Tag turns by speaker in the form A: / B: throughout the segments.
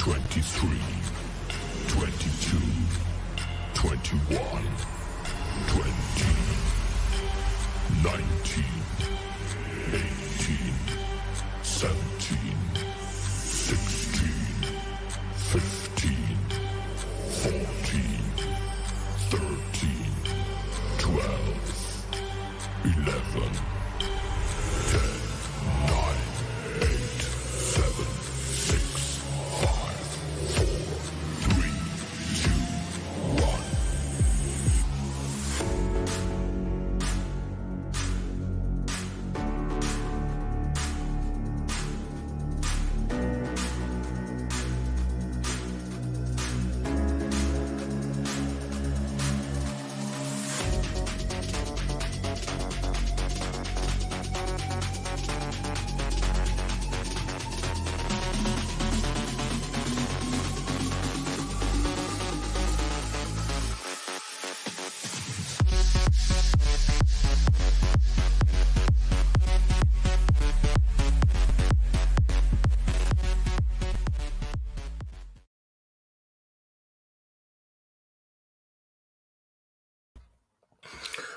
A: 23, 22, 21, 20, 19, 18, 17, 16, 15, 14, 13, 12, 11, 10, 9, 8, 7, 6, 5, 4, 3, 2, 1.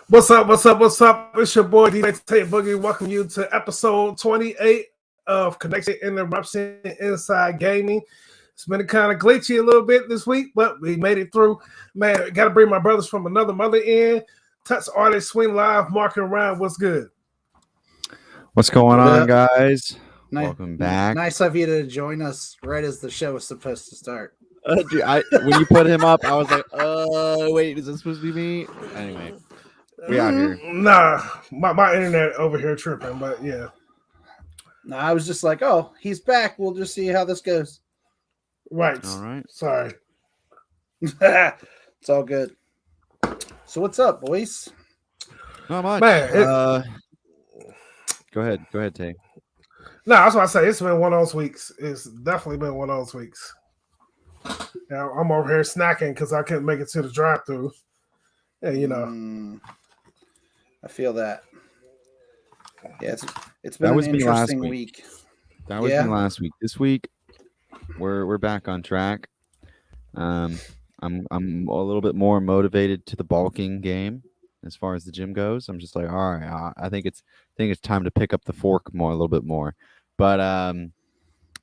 B: What's up? What's up? What's up? It's your boy E28 Boogie. Welcome you to episode 28 of Connection Interruption Inside Gaming. It's been kind of glitchy a little bit this week, but we made it through. Man, got to bring my brothers from another mother in. Touch Artist, Swing Live, Mark and Ryan. What's good?
C: What's going on, guys? Welcome back.
D: Nice of you to join us right as the show was supposed to start.
C: Dude, when you put him up, I was like, wait, is this supposed to be me? Anyway, we out here.
B: Nah, my internet over here tripping, but yeah.
D: No, I was just like, oh, he's back. We'll just see how this goes.
B: Right.
C: All right.
B: Sorry.
D: It's all good. So what's up, boys?
C: Not much.
B: Man,
C: Go ahead, Tay.
B: No, that's what I say. It's been one of those weeks. It's definitely been one of those weeks. Now, I'm over here snacking because I couldn't make it to the drive-thru. Yeah, you know.
D: I feel that. Yeah, it's been an interesting week.
C: That was me last week. This week, we're back on track. I'm a little bit more motivated to the bulking game as far as the gym goes. I'm just like, all right, I think it's time to pick up the fork a little bit more. But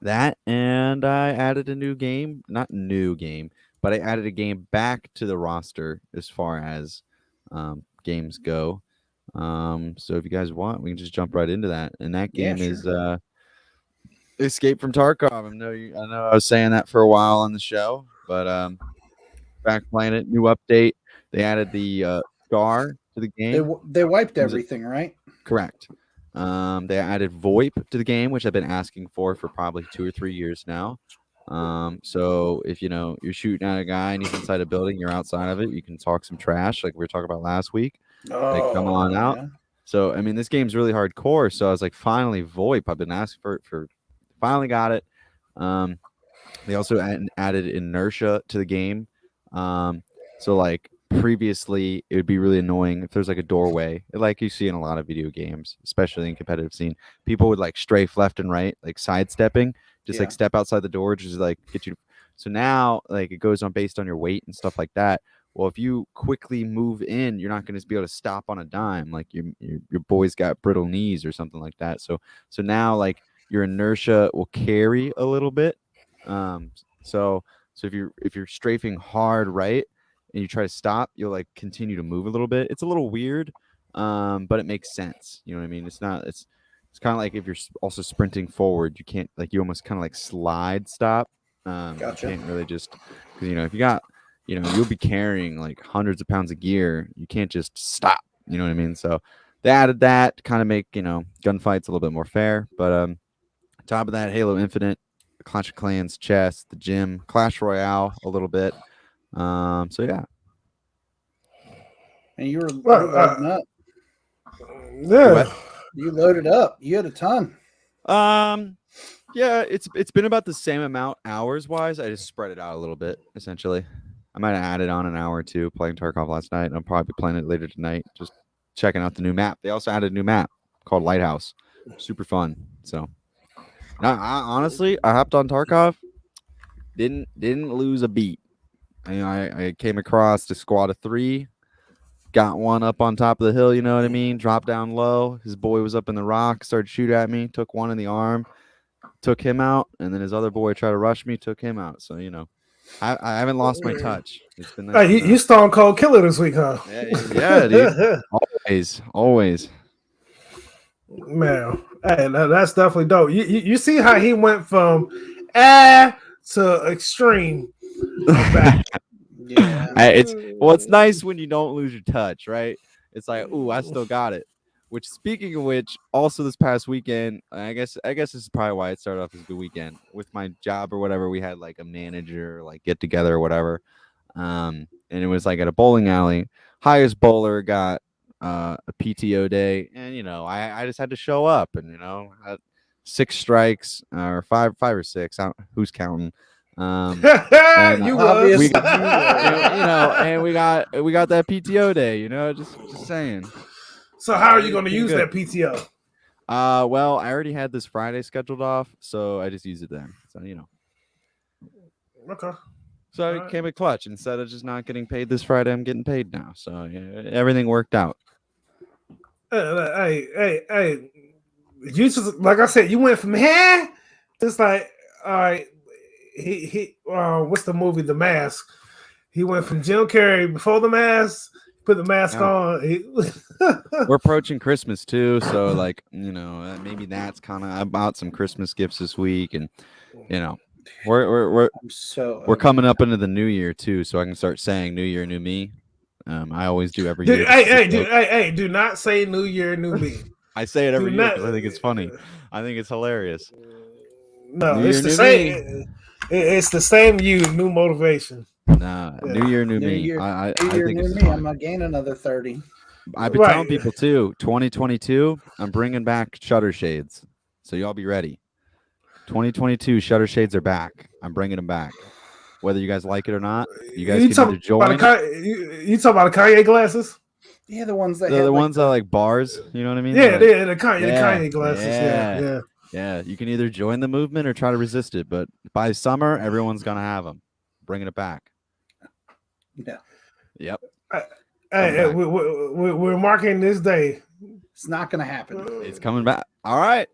C: that, and I added a new game, not new game, but I added a game back to the roster as far as games go. So if you guys want, we can just jump right into that. And that game is Escape from Tarkov. I know I was saying that for a while on the show, but back playing it. New update. They added the scar to the game.
D: They wiped everything, right?
C: Correct. They added VoIP to the game, which I've been asking for probably 2 or 3 years now. So if you're shooting at a guy and he's inside a building, you're outside of it, you can talk some trash like we were talking about last week. Like, come on out.
D: Yeah.
C: So I mean, this game's really hardcore. So I was like, finally, VoIP. I've been asking for finally got it. They also added inertia to the game. So like previously, it would be really annoying if there's like a doorway, like you see in a lot of video games, especially in competitive scene. People would like strafe left and right, like sidestepping, just like step outside the door, just like get you. So now, like, it goes on based on your weight and stuff like that. Well, if you quickly move in, you're not going to be able to stop on a dime. Like your boy's got brittle knees or something like that. So now, like, your inertia will carry a little bit. So if you're strafing hard right and you try to stop, you'll like continue to move a little bit. It's a little weird, but it makes sense. You know what I mean? It's kind of like if you're also sprinting forward, you can't, like, you almost kind of like slide stop.
D: Gotcha.
C: You can't really just, because if you got, you'll be carrying like hundreds of pounds of gear. You can't just stop. You know what I mean? So they added that to kind of make gunfights a little bit more fair. But on top of that, Halo Infinite, Clash of Clans, chess, the gym, Clash Royale a little bit. So yeah.
D: And you were loading up.
B: Yeah.
D: You loaded up. You had a ton.
C: Yeah, it's been about the same amount hours wise. I just spread it out a little bit, essentially. I might have added on an hour or two playing Tarkov last night, and I'll probably be playing it later tonight, just checking out the new map. They also added a new map called Lighthouse. Super fun. So honestly, I hopped on Tarkov. Didn't lose a beat. I came across the squad of 3, got one up on top of the hill, you know what I mean? Dropped down low. His boy was up in the rock, started to shoot at me, took one in the arm, took him out, and then his other boy tried to rush me, took him out. So, I haven't lost my touch. It's been nice.
B: Hey, you Stone Cold Killer this week, huh?
C: Yeah, dude. Always.
B: Man, hey, that's definitely dope. You see how he went from to extreme back.
D: Yeah.
C: It's nice when you don't lose your touch, right? It's like, ooh, I still got it. Which, speaking of which, also this past weekend, I guess this is probably why it started off as a good weekend with my job or whatever. We had like a manager like get together or whatever, and it was like at a bowling alley. Highest bowler got a PTO day, and I just had to show up, and had 6 strikes or five or six. Who's counting? And,
B: You
C: we,
B: was.
C: and we got that PTO day. Just saying.
B: So how are you going to use that PTO?
C: Well, I already had this Friday scheduled off, so I just used it then. So
B: Okay.
C: So I came at clutch. Instead of just not getting paid this Friday, I'm getting paid now. So everything worked out.
B: Hey! You just like I said, you went from just like all right. He what's the movie The Mask? He went from Jim Carrey before the mask. Put the mask on.
C: We're approaching Christmas too, so maybe that's kind of about some Christmas gifts this week, and we're coming up into the new year too, so I can start saying "New Year, New Me." I always do every year.
B: Hey! Do not say "New Year, New Me."
C: I say it every year because I think it's funny. I think it's hilarious.
B: No, it's the same. It's the same. New motivation.
C: Nah, New Year, New Me. I think
D: New Me. I'm gonna gain another 30.
C: I've been telling people too. 2022, I'm bringing back shutter shades, so y'all be ready. 2022 shutter shades are back. I'm bringing them back, whether you guys like it or not. You guys can either join.
B: You talking about the Kanye glasses?
D: Yeah, the ones that
C: the ones that are like bars. You know what I mean?
B: Yeah, the Kanye glasses.
C: Yeah. You can either join the movement or try to resist it, but by summer, everyone's gonna have them. Bringing it back.
D: Yeah.
C: Yep.
B: Hey, we're marking this day.
D: It's not going to happen.
C: It's coming back. All right.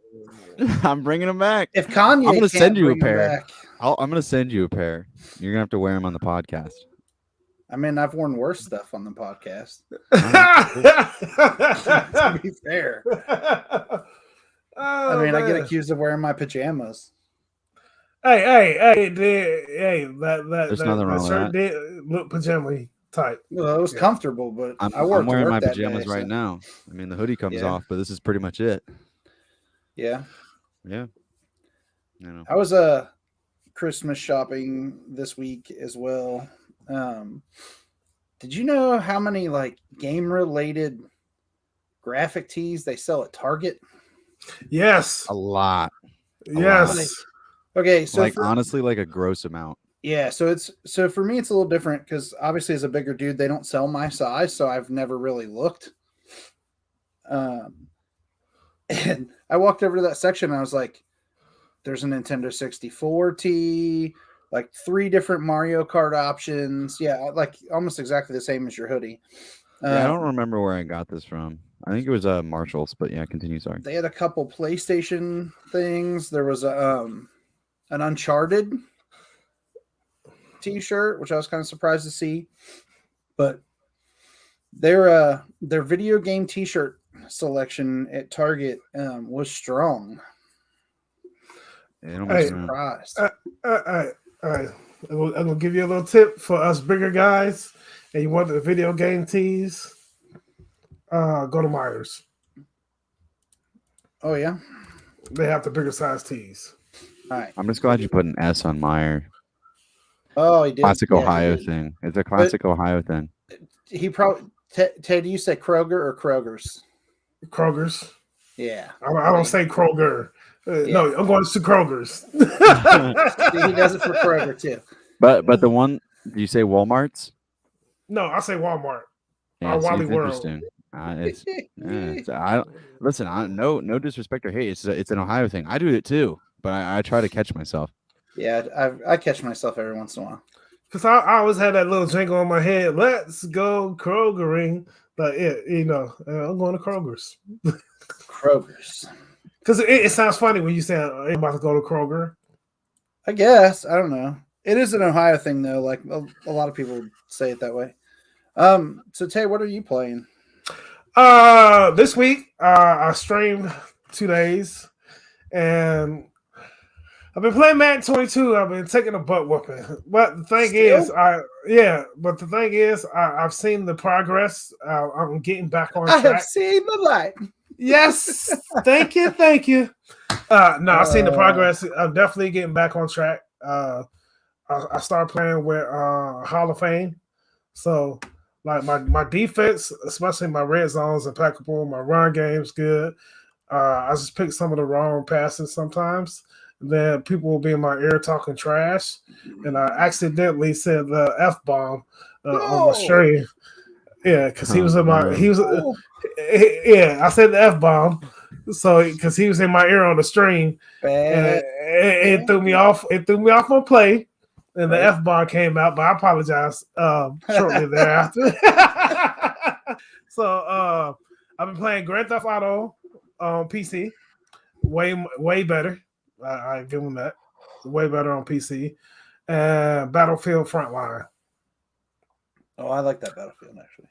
C: I'm bringing them back.
D: If Kanye,
C: I'm going to send you a pair.
D: Back,
C: I'm going to send you a pair. You're going to have to wear them on the podcast.
D: I mean, I've worn worse stuff on the podcast. To be fair. I get accused of wearing my pajamas.
B: Hey!
C: There's nothing wrong with that.
B: Did look pajama type.
D: Well, it was comfortable, but
C: I'm wearing my pajamas right now. I mean, the hoodie comes off, but this is pretty much it.
D: Yeah.
C: I
D: was Christmas shopping this week as well. Did you know how many game related graphic tees they sell at Target?
B: Yes,
C: a lot.
B: Yes.
D: Okay, so
C: honestly, a gross amount.
D: Yeah, so for me it's a little different because obviously as a bigger dude they don't sell my size, so I've never really looked. And I walked over to that section and I was like, "There's a Nintendo 64 tee, 3 different Mario Kart options. Yeah, almost exactly the same as your hoodie."
C: I don't remember where I got this from. I think it was Marshall's, but yeah, continue. Sorry.
D: They had a couple PlayStation things. There was an Uncharted t-shirt, which I was kind of surprised to see, but their video game t-shirt selection at Target was strong.
B: Hey,
D: surprised.
B: All right. I'm gonna give you a little tip for us bigger guys, and you want the video game tees. Go to Myers.
D: Oh yeah,
B: they have the bigger size tees.
D: All right.
C: I'm just glad you put an S on Meyer.
D: Oh, he did.
C: Classic Ohio thing. It's a classic Ohio thing.
D: He probably Ted. You say Kroger or Kroger's?
B: Kroger's.
D: Yeah.
B: I don't say Kroger. No, I'm going to Kroger's.
D: He does it for Kroger too.
C: But the one, do you say Walmart's?
B: No, I say Walmart.
C: Yeah,
B: Wally World.
C: Interesting. No disrespect or hate. It's an Ohio thing. I do it too, but I try to catch myself.
D: Yeah, I catch myself every once in a while.
B: Because I always had that little jingle in my head. Let's go Krogering. But I'm going to Kroger's.
D: Kroger's.
B: Because it sounds funny when you say I'm about to go to Kroger.
D: I guess. I don't know. It is an Ohio thing though. Like a lot of people say it that way. So Tay, what are you playing?
B: This week I streamed 2 days, and I've been playing Madden 22. I've been taking a butt whooping. But the thing is, I've seen the progress. I'm getting back on track.
D: I have seen the light.
B: Yes, thank you. No, I've seen the progress. I'm definitely getting back on track. I started playing with Hall of Fame, so like my defense, especially my red zones, impeccable. My run game's good. I just pick some of the wrong passes sometimes. And then people will be in my ear talking trash, and I accidentally said the F-bomb on my stream. Yeah, because he was in my I said the F-bomb. So because he was in my ear on the stream, and it threw me off. It threw me off my play, and the F-bomb came out. But I apologize shortly thereafter. So I've been playing Grand Theft Auto on PC. Way better. I give him that. Way better on PC. And Battlefield Frontline.
D: Oh, I like that Battlefield actually.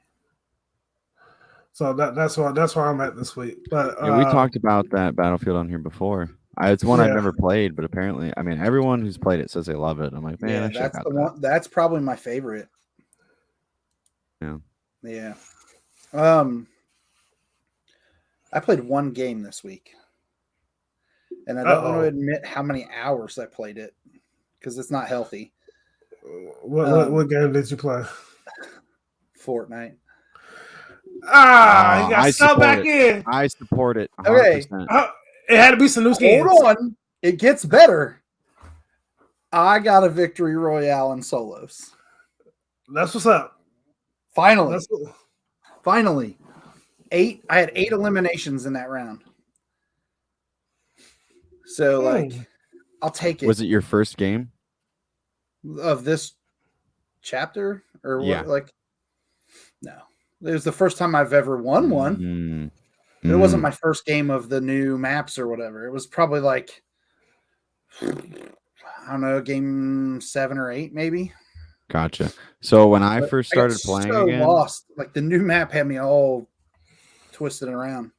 B: So that's where I'm at this week. But
C: yeah, we talked about that Battlefield on here before. It's one I've never played, but apparently, I mean, everyone who's played it says they love it. I'm like, man,
D: that's the one. That's probably my favorite.
C: Yeah.
D: Yeah. I played one game this week, and I don't want to admit how many hours I played it because it's not healthy.
B: What game did you play?
D: Fortnite.
B: You got sub back in.
C: I support it. 100%.
B: Okay. It had to be some new skins.
D: Hold on. It gets better. I got a victory royale in solos.
B: That's what's up.
D: Finally. Finally. I had 8 eliminations in that round. So, I'll take it.
C: Was it your first game?
D: Of this chapter? Or what?
C: Yeah.
D: No. It was the first time I've ever won one. It wasn't my first game of the new maps or whatever. It was probably I don't know, game 7 or 8 maybe.
C: Gotcha. So when I first started playing again,
D: lost. The new map had me all twisted around.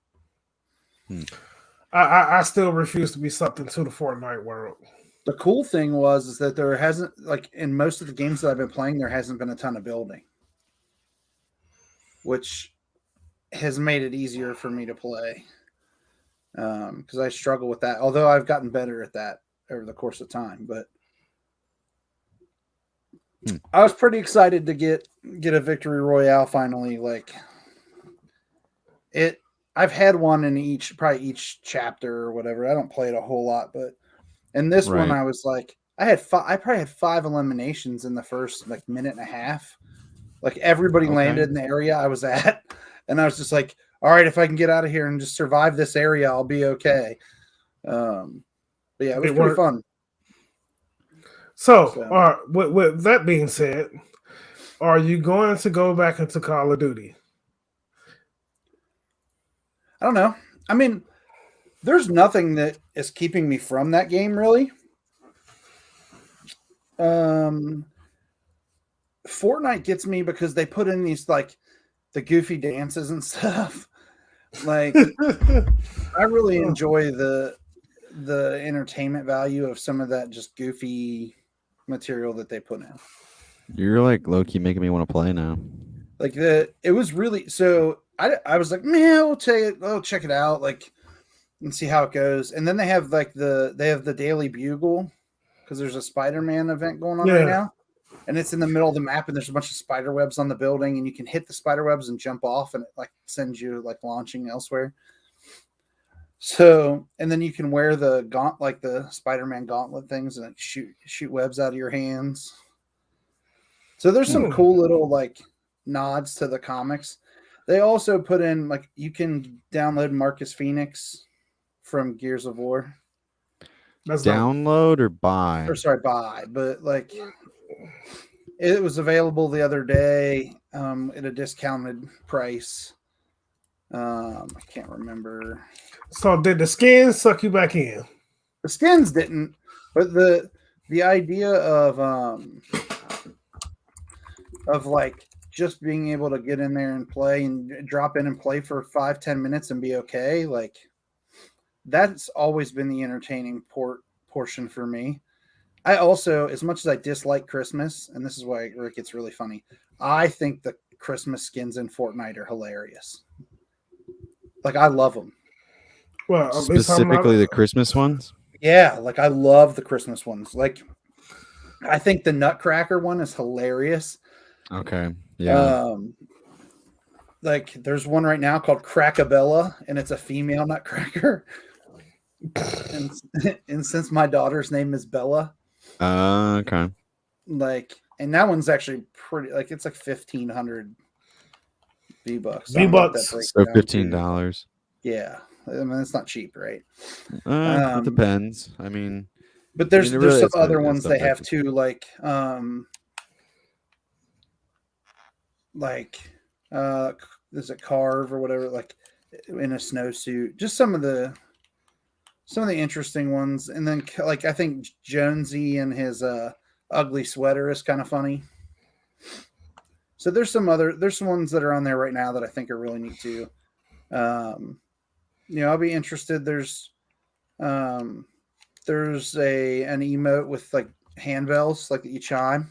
B: I still refuse to be sucked into the Fortnite world.
D: The cool thing is that there hasn't, in most of the games that I've been playing, there hasn't been a ton of building, which has made it easier for me to play because I struggle with that. Although I've gotten better at that over the course of time, but I was pretty excited to get a victory royale finally. I've had one in each chapter or whatever. I don't play it a whole lot, but in this one, I was I probably had 5 eliminations in the first minute and a half. Everybody landed in the area I was at, and I was just all right, if I can get out of here and just survive this area, I'll be okay. But yeah, it was pretty fun.
B: So with that being said, are you going to go back into Call of Duty?
D: I don't know. I mean, there's nothing that is keeping me from that game, really. Fortnite gets me because they put in these the goofy dances and stuff. I really enjoy the entertainment value of some of that just goofy material that they put in.
C: You're low-key making me want to play now.
D: It was really so I was man, I'll check it out and see how it goes. And then they have the Daily Bugle because there's a Spider-Man event going on right now. And it's in the middle of the map, and there's a bunch of spider webs on the building, and you can hit the spider webs and jump off, and it sends you launching elsewhere. So, and then you can wear the the Spider-Man gauntlet things, and shoot webs out of your hands. So there's some cool little nods to the comics. They also put in you can download Marcus Phoenix from Gears of War.
B: That's dope.
C: Download or buy?
D: Or sorry, buy, but like it was available the other day at a discounted price. I can't remember.
B: So did the skins suck you back in?
D: The skins didn't, but the idea of like just being able to get in there and play and drop in and play for 5-10 minutes and be okay, like that's always been the entertaining portion for me. I also, as much as I dislike Christmas, and this is why it gets really funny, I think the Christmas skins in Fortnite are hilarious. Like I love them.
B: Well, at least I'm
C: Specifically
B: not-
C: the Christmas ones?
D: Yeah, like I love the Christmas ones. Like I think the Nutcracker one is hilarious.
C: Okay. Yeah.
D: Like there's one right now called Crackabella, and it's a female Nutcracker. and since my daughter's name is Bella,
C: Okay.
D: like, and that one's actually pretty. Like it's like 1,500 V-Bucks.
B: V-Bucks.
C: So $15.
D: Yeah, I mean it's not cheap, right?
C: It depends. I mean,
D: But there's
C: it really
D: some
C: is
D: other ones they have
C: subjective.
D: too, like is it Carve or whatever, like in a snowsuit. Just some of the interesting ones, and then like I think Jonesy and his ugly sweater is kind of funny. So there's some ones that are on there right now that I think are really neat too. I'll be interested. There's an emote with like handbells, like that you chime.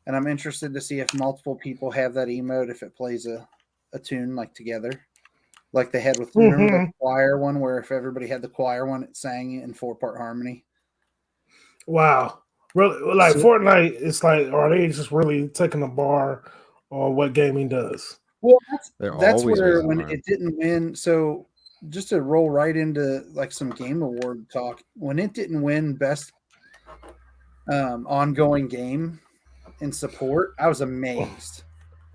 D: And I'm interested to see if multiple people have that emote, if it plays a tune like together, like they had with remember the choir one, where if everybody had the choir one, it sang in 4-part harmony.
B: Wow, really? Like Fortnite, it's like, are they just really taking the bar on what gaming does?
D: Well,
C: That's
D: where when it didn't win. So just to roll right into like some game award talk, when it didn't win best ongoing game in support, I was amazed.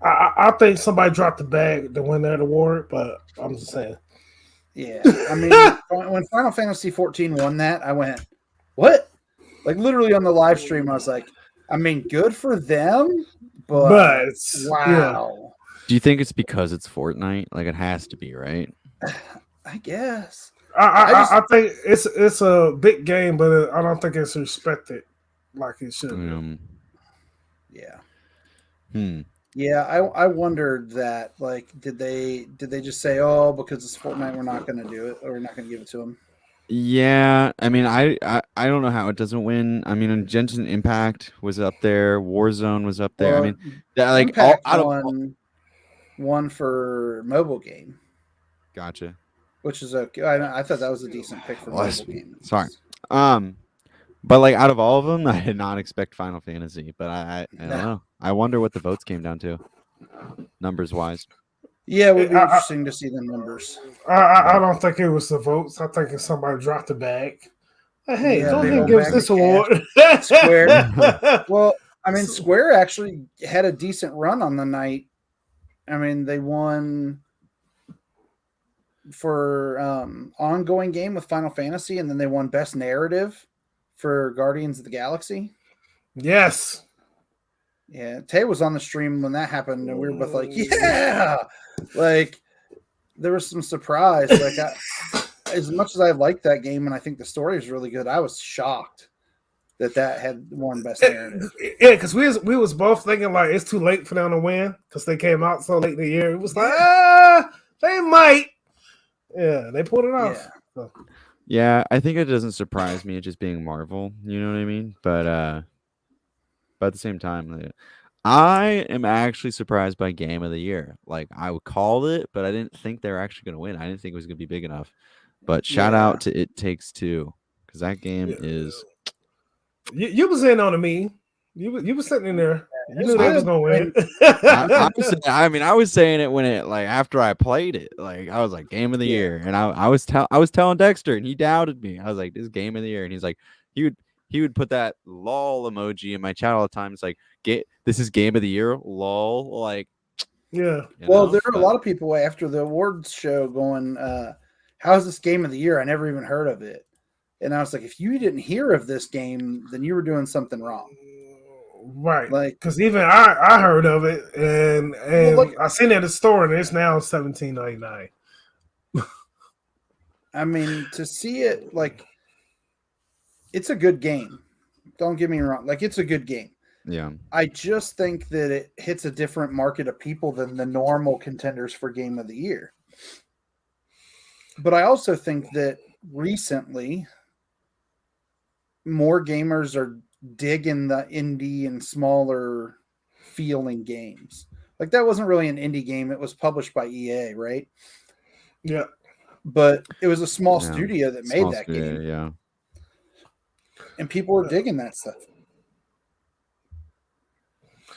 B: I think somebody dropped the bag to win that award, but I'm just saying.
D: Yeah, I mean, when Final Fantasy 14 won that, I went, "What?" Like literally on the live stream, I was like, "I mean, good for them, but wow."
B: Yeah.
C: Do you think it's because it's Fortnite? Like it has to be, right?
D: I guess.
B: I think it's a big game, but I don't think it's respected like it should be.
D: Yeah. Yeah, I wondered that. Like, did they just say, "Oh, because it's Fortnite, we're not going to do it, or we're not going to give it to them"?
C: Yeah, I mean, I don't know how it doesn't win. I mean, Genshin Impact was up there, Warzone was up there.
D: Well,
C: I mean, like
D: Impact
C: all out of
D: one for mobile game,
C: gotcha.
D: which is okay. I thought that was a decent pick for mobile game.
C: Sorry. But like out of all of them, I did not expect Final Fantasy. But I don't know. I wonder what the votes came down to, numbers wise.
D: Yeah, it would be interesting to see the numbers.
B: I don't think it was the votes. I think it's somebody dropped the bag. Hey, go ahead and give us this award.
D: Square. Well, I mean, Square actually had a decent run on the night. I mean, they won for ongoing game with Final Fantasy, and then they won Best Narrative for Guardians of the Galaxy.
B: Yes.
D: Yeah, Tay was on the stream when that happened, and we were both like, "Yeah!" Like there was some surprise. Like, as much as I liked that game, and I think the story is really good, I was shocked that had won Best Narrative.
B: Yeah, because we was both thinking like it's too late for them to win because they came out so late in the year. It was like, they might. Yeah, they pulled it off.
D: Yeah.
B: So.
C: Yeah, I think it doesn't surprise me, it just being Marvel. You know what I mean? But at the same time, I am actually surprised by Game of the Year. Like I would call it, but I didn't think they were actually going to win. I didn't think it was going to be big enough. But shout out to It Takes Two, because that game is.
B: You was in on me. You was sitting in there. You knew they was gonna win.
C: I was saying it when it like after I played it. Like I was like Game of the Year, and I was telling Dexter, and he doubted me. I was like, this is Game of the Year, and he's like, he would put that lol emoji in my chat all the time. It's like, this is Game of the Year, lol. Like,
B: yeah.
D: Well, there are a lot of people after the awards show going, "How's this Game of the Year? I never even heard of it." And I was like, if you didn't hear of this game, then you were doing something wrong.
B: Right.
D: Like,
B: Because even I heard of it, and
D: Well, like-
B: I seen it at the store, and it's now $17.99.
D: I mean, to see it, like, it's a good game. Don't get me wrong. Like, it's a good game.
C: Yeah.
D: I just think that it hits a different market of people than the normal contenders for Game of the Year. But I also think that recently, more gamers are digging the indie and smaller feeling games. Like, that wasn't really an indie game. It was published by EA, right?
B: Yeah.
D: But it was a small
C: Yeah.
D: studio that made
C: Small
D: that
C: studio,
D: game.
C: yeah.
D: And people were digging that stuff.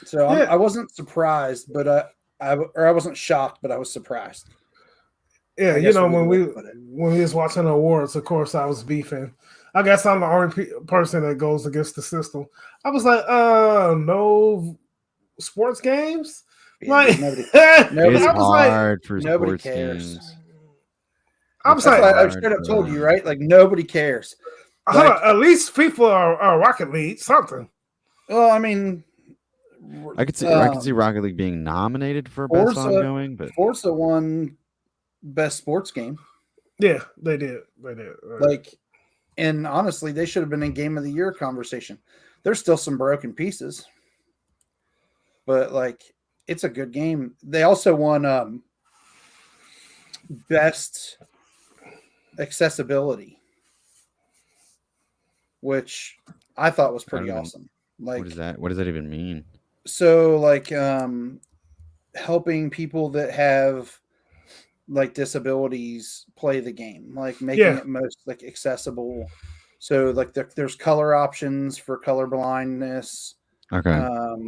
D: So
B: Yeah.
D: I wasn't surprised, but I wasn't shocked, but I was surprised.
B: Yeah,
D: I
B: you
D: guess
B: know,
D: would be
B: when
D: the way
B: we
D: to put it.
B: was watching the awards, of course, I was beefing. I guess I'm the only person that goes against the system. I was like, no sports games?
D: Yeah,
B: Like,
D: dude, nobody-
C: It's
B: I was like,
C: hard for
D: nobody
C: sports
D: cares.
C: games.
B: I
C: It's
B: was
D: That's
B: like,
D: why I
C: hard
D: straight up
C: for
D: told you,
C: them.
D: right? Like, nobody cares.
B: hold
D: Like,
B: on, at least FIFA or Rocket League, something.
D: well, I mean,
C: I could see Rocket League being nominated for best
D: Forza-
C: ongoing, but
D: Forza won best sports game.
B: Yeah, they did. They did.
D: Like, and honestly, they should have been in Game of the Year conversation. There's still some broken pieces, but like, it's a good game. They also won best accessibility, which I thought was pretty
C: I don't know.
D: awesome. Like,
C: what is that? What does that even mean?
D: so like helping people that have like disabilities play the game, like making it most like accessible. So like there's color options for color blindness.
C: Okay.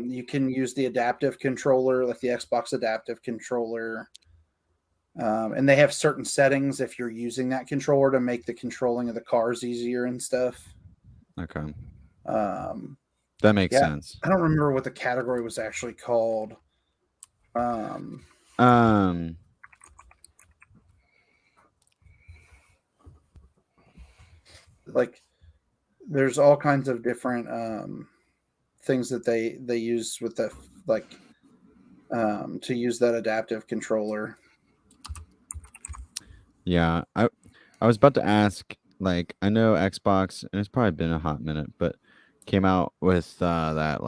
D: You can use the adaptive controller, like the Xbox adaptive controller. And they have certain settings if you're using that controller to make the controlling of the cars easier and stuff.
C: Okay.
D: Um,
C: That makes
D: yeah.
C: sense.
D: I don't remember what the category was actually called. Like there's all kinds of different things that they use with the like to use that adaptive controller.
C: Yeah, I was about to ask. Like, I know Xbox, and it's probably been a hot minute, but came out with that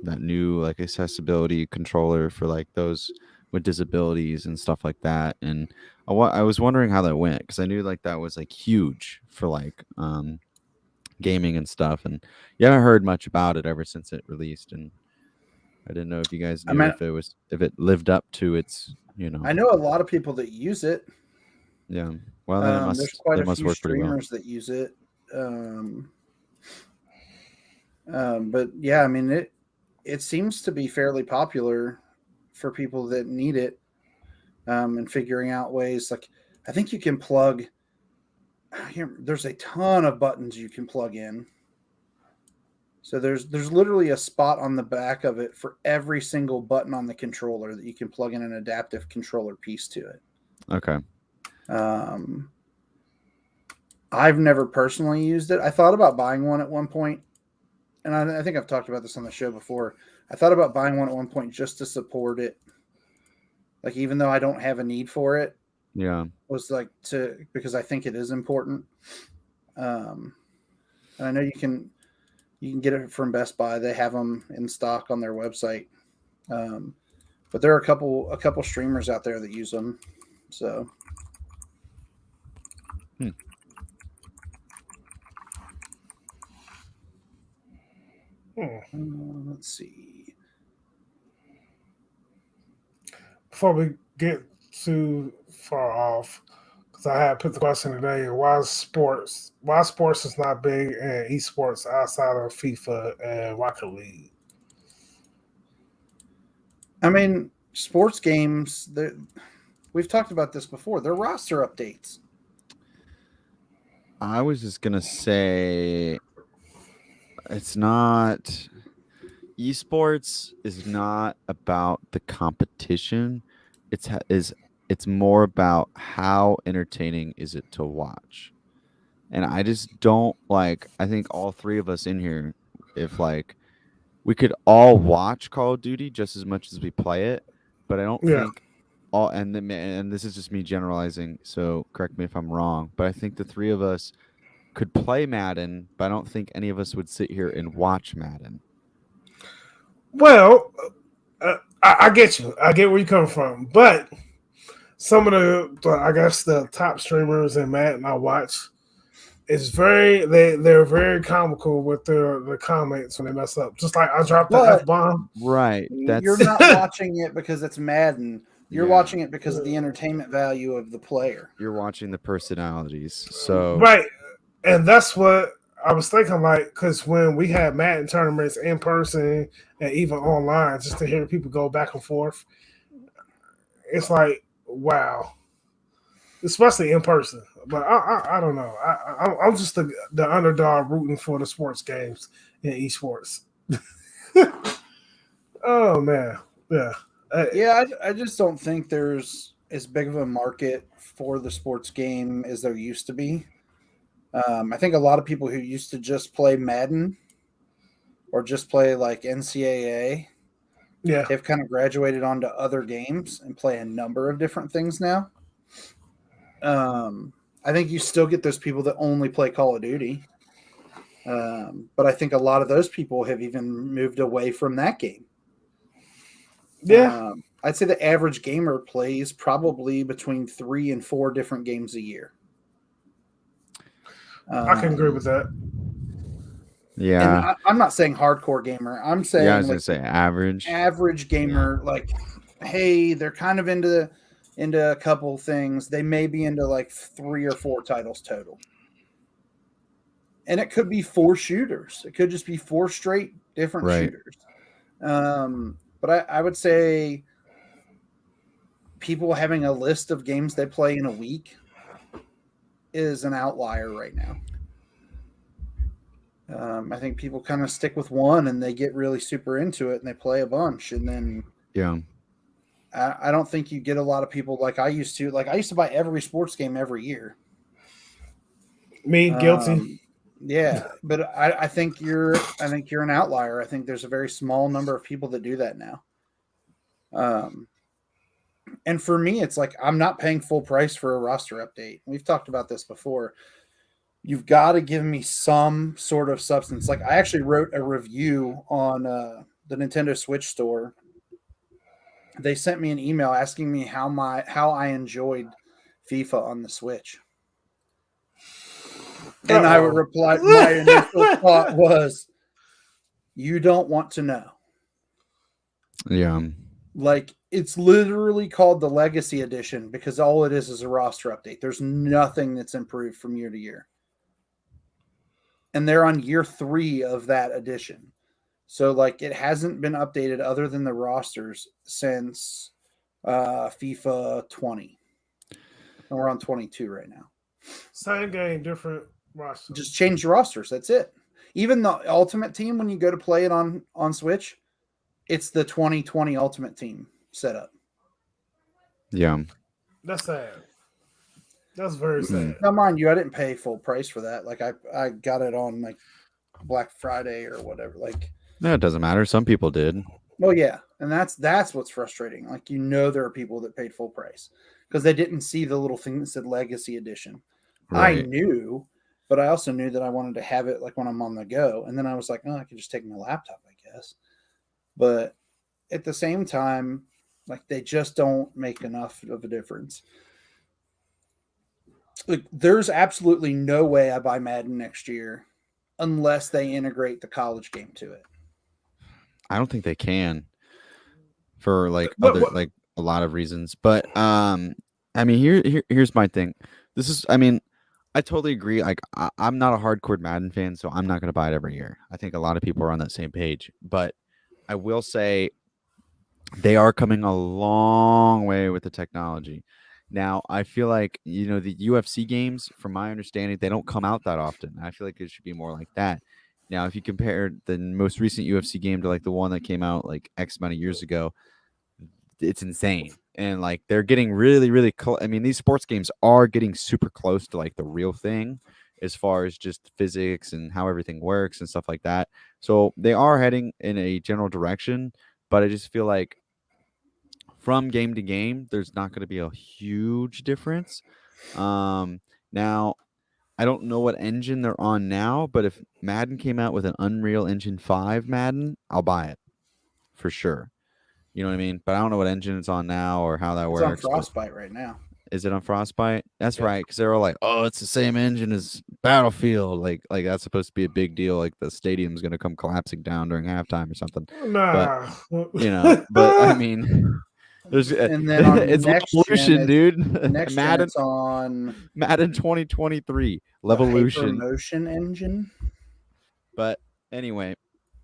C: that new like accessibility controller for like those with disabilities and stuff like that. And I was wondering how that went, because I knew like that was like huge for like gaming and stuff, and you haven't heard much about it ever since it released. And I didn't know if you guys knew if it lived up to its,
D: I know a lot of people that use it.
C: Yeah. Well, then
D: there's quite
C: it
D: a
C: must
D: few
C: work pretty well.
D: streamers that use it. But yeah, I mean it seems to be fairly popular for people that need it, and figuring out ways. Like, I think you can plug. There's a ton of buttons you can plug in. So there's literally a spot on the back of it for every single button on the controller that you can plug in an adaptive controller piece to it.
C: Okay.
D: I've never personally used it. I thought about buying one at one point, and I think I've talked about this on the show before. I thought about buying one at one point just to support it. Like, even though I don't have a need for it,
C: Yeah.
D: was like because I think it is important. And I know you can get it from Best Buy. They have them in stock on their website. But there are a couple streamers out there that use them. So. Let's see.
B: Before we get too far off, because I had put the question today: why sports is not big in esports outside of FIFA and Rocket League?
D: I mean, sports games. We've talked about this before. They're roster updates.
C: I was just gonna say, it's not. Esports is not about the competition. It's more about how entertaining is it to watch. And I just don't like. I think all three of us in here, if like we could all watch Call of Duty just as much as we play it, but I don't
B: Yeah.
C: think all. And this is just me generalizing. So correct me if I'm wrong, but I think the three of us could play Madden, but I don't think any of us would sit here and watch Madden.
B: Well, I get you. I get where you come from, but some of I guess the top streamers in Madden I watch, they're very comical with their comments when they mess up. Just like I dropped the
D: But-
B: F bomb.
C: Right. That's
D: You're not watching it because it's Madden. You're
C: Yeah.
D: watching it because of the entertainment value of the player.
C: You're watching the personalities. So
B: Right. And that's what I was thinking, like, because when we had Madden tournaments in person and even online, just to hear people go back and forth, it's like, wow. Especially in person. But I don't know. I'm just the underdog rooting for the sports games in esports. Oh, man. Yeah.
D: Yeah, I just don't think there's as big of a market for the sports game as there used to be. I think a lot of people who used to just play Madden or just play like NCAA
B: Yeah.
D: have kind of graduated onto other games and play a number of different things now. I think you still get those people that only play Call of Duty. But I think a lot of those people have even moved away from that game.
B: Yeah.
D: I'd say the average gamer plays probably between 3 and 4 different games a year.
B: I can agree with that.
C: yeah.
D: And I'm not saying hardcore gamer. I'm saying
C: Yeah, I was
D: like
C: gonna say average.
D: average gamer, like, hey, they're kind of into a couple things. They may be into like 3 or 4 titles total. And it could be 4 shooters. It could just be 4 straight different
C: Right.
D: shooters. But I would say people having a list of games they play in a week is an outlier right now. I think people kind of stick with one and they get really super into it and they play a bunch. And then
C: Yeah.
D: I don't think you get a lot of people like I used to. Like I used to buy every sports game every year.
B: Me, guilty.
D: Yeah, but I think you're an outlier. I think there's a very small number of people that do that now. And for me, it's like I'm not paying full price for a roster update. We've talked about this before. You've got to give me some sort of substance. Like I actually wrote a review on the Nintendo Switch store. They sent me an email asking me how I enjoyed FIFA on the Switch. And I would reply, my initial thought was, you don't want to know.
C: Yeah.
D: Like, it's literally called the Legacy Edition because all it is a roster update. There's nothing that's improved from year to year. And they're on year 3 of that edition. So, like, it hasn't been updated other than the rosters since FIFA 20. And we're on 22 right now.
B: Same game, different roster.
D: Just change the rosters. That's it. Even the Ultimate Team, when you go to play it on Switch, it's the 2020 Ultimate Team setup.
C: Yeah.
B: That's sad. That's very sad.
D: Now, mind you, I didn't pay full price for that. Like I got it on like Black Friday or whatever. Like,
C: No, it doesn't matter. Some people did.
D: well, yeah, and that's what's frustrating. Like, you know, there are people that paid full price because they didn't see the little thing that said Legacy Edition. I
C: Right.
D: knew, but I also knew that I wanted to have it like when I'm on the go. And then I was like, oh, I could just take my laptop, I guess. But at the same time, like, they just don't make enough of a difference. Like, there's absolutely no way I buy Madden next year unless they integrate the college game to it.
C: I don't think they can for like
B: But
C: other like a lot of reasons. But I mean here's my thing. This is I totally agree. Like I'm not a hardcore Madden fan, so I'm not gonna buy it every year. I think a lot of people are on that same page. But I will say they are coming a long way with the technology. Now, I feel like, the UFC games, from my understanding, they don't come out that often. I feel like it should be more like that. Now, if you compare the most recent UFC game to like the one that came out like X amount of years ago, it's insane. And like they're getting really, really close. I mean, these sports games are getting super close to like the real thing. as far as just physics and how everything works and stuff like that. So they are heading in a general direction, but I just feel like from game to game, there's not going to be a huge difference. Now, I don't know what engine they're on now, but if Madden came out with an Unreal Engine 5 Madden, I'll buy it for sure. You know what I mean? But I don't know what engine it's on now or how that
D: It's
C: works.
D: on Frostbite right now.
C: Is it on Frostbite? That's
D: Yeah.
C: right, because they were like, "Oh, it's the same engine as Battlefield." Like that's supposed to be a big deal. Like the stadium's going to come collapsing down during halftime or something.
B: Nah.
C: But I mean, there's
D: And then on
C: it's
D: next
C: Levolution,
D: gen,
C: dude.
D: Next gen,
C: Madden
D: it's on
C: Madden 2023
D: the
C: Levolution.
D: Hypermotion engine.
C: But anyway,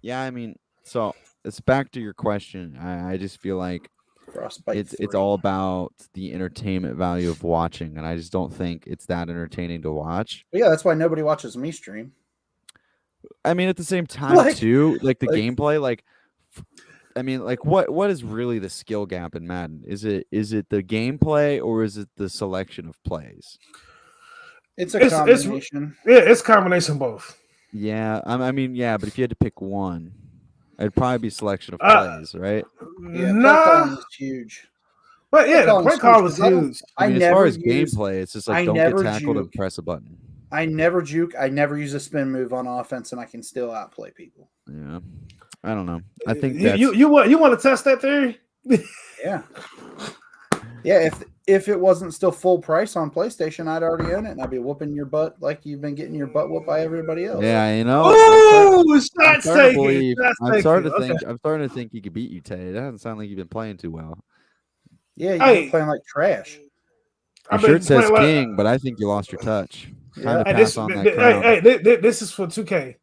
C: yeah, I mean, so it's back to your question. I just feel like
D: Frostbite.
C: it's
D: 3.
C: all about the entertainment value of watching, and I just don't think it's that entertaining to watch.
D: But yeah, that's why nobody watches me stream.
C: I mean, at the same time,
D: Like-
C: too, like the
D: like-
C: gameplay, like, I mean, like, what is really the skill gap in Madden? Is it the gameplay or is it the selection of plays?
D: It's a
B: It's-
D: combination.
B: Yeah, it's a combination of both.
C: Yeah, I mean, yeah, but if you had to pick one, it'd probably be selection of
B: Uh,
C: plays, right?
D: Yeah, play
B: Nah,
D: calling is huge.
B: but yeah, the
D: calling's
B: play call
D: huge,
B: is
D: 'cause I don't-
B: huge.
C: I mean, as
D: never
C: far as
D: use-
C: gameplay, it's just
D: I
C: like don't get
D: never
C: tackled and
D: juke.
C: press a button.
D: I never juke. I never use a spin move on offense, and I can still outplay people.
C: Yeah, I don't know. I think
B: you
C: that's,
B: you want to test that theory?
D: Yeah, yeah. If it wasn't still full price on PlayStation, I'd already own it, and I'd be whooping your butt like you've been getting your butt whooped by everybody else.
C: yeah, you know.
B: Oh,
C: I'm
B: shots
C: starting to
B: taken.
C: believe.
B: Shots
C: I'm starting to
B: taken.
C: think.
B: Okay.
C: I'm starting to think he could beat you, Tay. It doesn't sound like you've been playing too well.
D: Yeah, you've
B: Hey.
D: been playing like trash.
C: Your
B: I've been
C: shirt says
B: playing like-
C: King, but I think you lost your touch. Time to
B: Hey,
C: pass on that crown.
B: this is for 2K.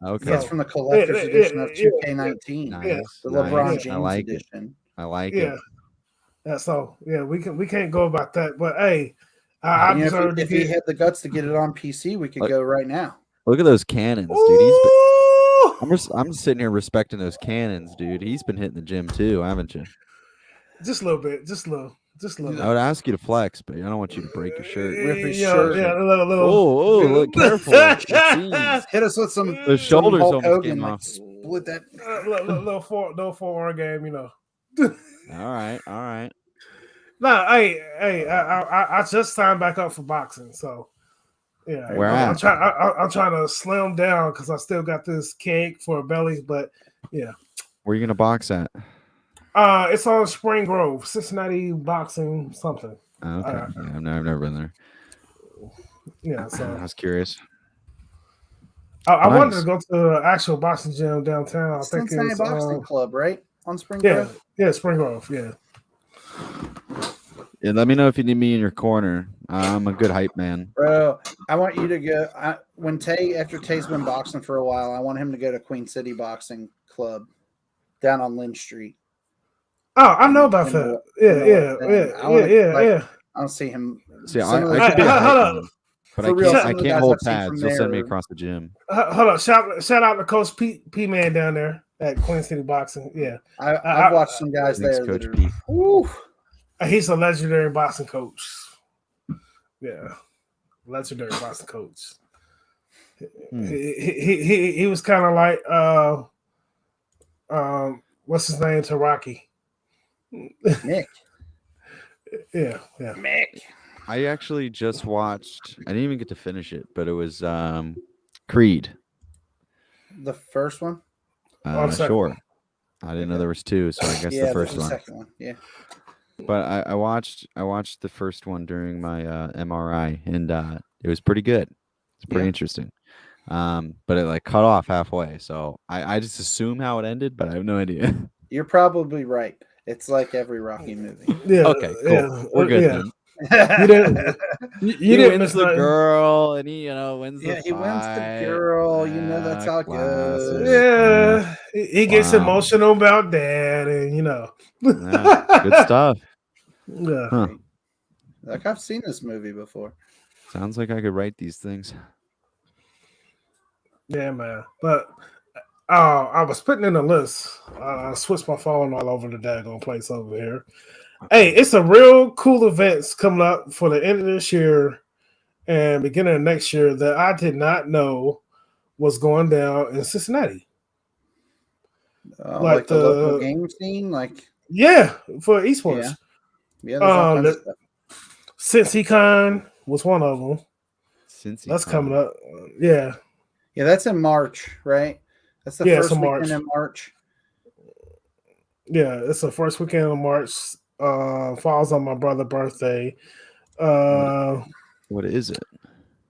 C: Okay,
D: That's from the collector's
B: Yeah,
D: edition of
B: yeah,
D: 2K19,
C: nice,
D: the
C: nice.
D: LeBron
C: I
D: James
C: like it.
D: edition.
C: I like
B: Yeah.
C: it.
B: Yeah, so yeah, we can't go about that. But hey, I
D: You know,
B: observed
D: if he had the guts to get it on PC, we could
C: Like-
D: go right now.
C: Look at those cannons, dude.
B: Ooh!
C: I'm just sitting here respecting those cannons, dude. He's been hitting the gym too, haven't you?
B: Just a little bit, just a little.
C: I would ask you to flex, but I don't want you to break your shirt.
D: Rip his
B: Yeah,
D: shirt.
B: Yeah, a little.
C: Oh, look careful. The seams.
D: Hit us with some
C: The shoulders
D: Hulk
C: almost
D: Hogan,
C: came
D: like,
C: off.
D: split that.
B: little forearm game, you know.
C: All right.
B: No, hey, I just signed back up for boxing, so yeah.
C: Where
B: I'm
C: at?
B: trying to slim down because I still got this cake for a belly, but yeah.
C: Where are you gonna box at?
B: It's on Spring Grove, Cincinnati boxing something.
C: Oh, okay. Yeah, I've never been there.
B: Yeah,
C: I
B: so
C: was curious.
B: I wanted
C: Nice.
B: to go to an actual boxing gym downtown. I think
D: Cincinnati
B: it's
D: Boxing Club, right? On Spring
B: yeah,
D: Grove?
B: yeah, Spring Grove, yeah.
C: Yeah, let me know if you need me in your corner. I'm a good hype man.
D: Bro, I want you to go. After Tay's been boxing for a while, I want him to go to Queen City Boxing Club down on Lynn Street.
B: Oh, I know about
D: In
B: that.
D: North-
B: Yeah,
D: in North Bend. I wanna,
B: yeah.
D: I don't see him.
C: See,
D: some of
C: I
D: the
C: could be a
B: Hey,
C: hype
B: hold on.
C: man, but
D: For real,
B: some
C: I
D: of the
C: can't
D: guys
C: hold
D: I've seen from
C: pads. You'll send me
D: there-
C: across the gym.
B: Hold on, shout out to Coach P Man down there at Queen City Boxing. Yeah,
D: I've watched some guys
C: Thanks,
D: there.
C: Coach
D: That are,
C: P.
D: whew,
B: he's a legendary boxing coach. Yeah, legendary boxing coach.
C: Hmm.
B: He was kind of like what's his name to Rocky.
D: Mick.
B: Yeah.
D: Mick.
C: I actually just watched. I didn't even get to finish it, but it was Creed.
D: The first one?
B: the second
C: Sure.
B: one.
C: I didn't know there was two, so I guess
D: Yeah,
C: the first
D: the
C: one.
D: second one. Yeah.
C: But I watched the first one during my MRI, and it was pretty good. It's pretty
D: Yeah.
C: interesting. But it like cut off halfway, so I just assume how it ended, but I have no idea.
D: You're probably right. It's like every Rocky movie.
B: Yeah.
C: Okay, cool.
B: Yeah,
C: We're good
B: yeah.
C: then.
B: You didn't. You
C: He
B: didn't
C: wins
B: miss
C: the
B: nothing.
C: girl, and he wins the
D: Yeah, he wins the
C: fight.
D: girl. You know that's how it goes.
C: Classic.
B: Yeah, he gets
C: Wow.
B: emotional about that, and you know.
C: Yeah, good stuff.
B: Yeah.
C: Huh.
D: Like I've seen this movie before.
C: Sounds like I could write these things.
B: Yeah, man. But I was putting in a list. I switched my phone all over the daggone place over here. Hey, it's a real cool events coming up for the end of this year and beginning of next year that I did not know was going down in Cincinnati.
D: Like the local game scene, like
B: for esports.
D: Yeah, there's all kinds of stuff.
B: CincyCon was one of them.
C: Since
B: That's coming up. Yeah,
D: that's in March, right? That's the first weekend in March.
B: Yeah, it's the first weekend of March. Falls on my brother's birthday.
C: What is it?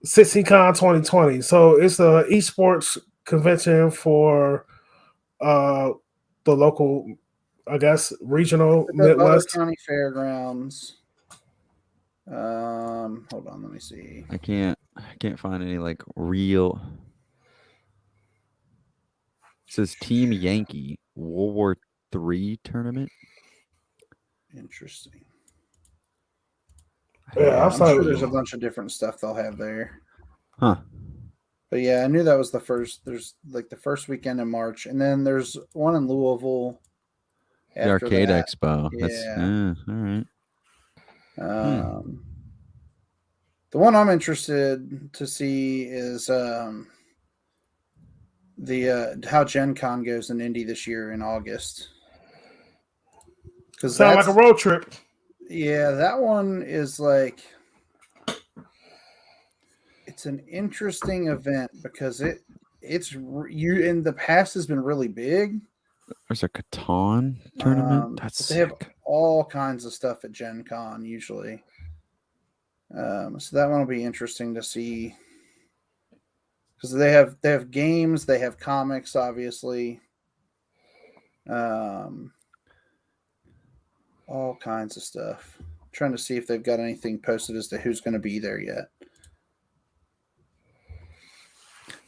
B: CincyCon 2020. So it's a esports convention for the local, I guess, regional Midwest
D: County Fairgrounds. Hold on, let me see.
C: I can't find any like real. It says Team Yankee World War III tournament.
D: Interesting.
B: Yeah,
D: I'm sure there's a bunch of different stuff they'll have there.
C: Huh.
D: But yeah, I knew that was the first. There's like the first weekend in March, and then there's one in Louisville.
C: The Arcade
D: that.
C: Expo.
D: Yeah.
C: All right.
D: The one I'm interested to see is the how Gen Con goes in Indy this year in August.
B: Because sound like a road trip.
D: Yeah, that one is like it's an interesting event because it's you in the past has been really big.
C: There's a Catan tournament. That's
D: they have all kinds of stuff at Gen Con usually. So that one will be interesting to see because they have games, they have comics, obviously. All kinds of stuff. I'm trying to see if they've got anything posted as to who's going to be there yet.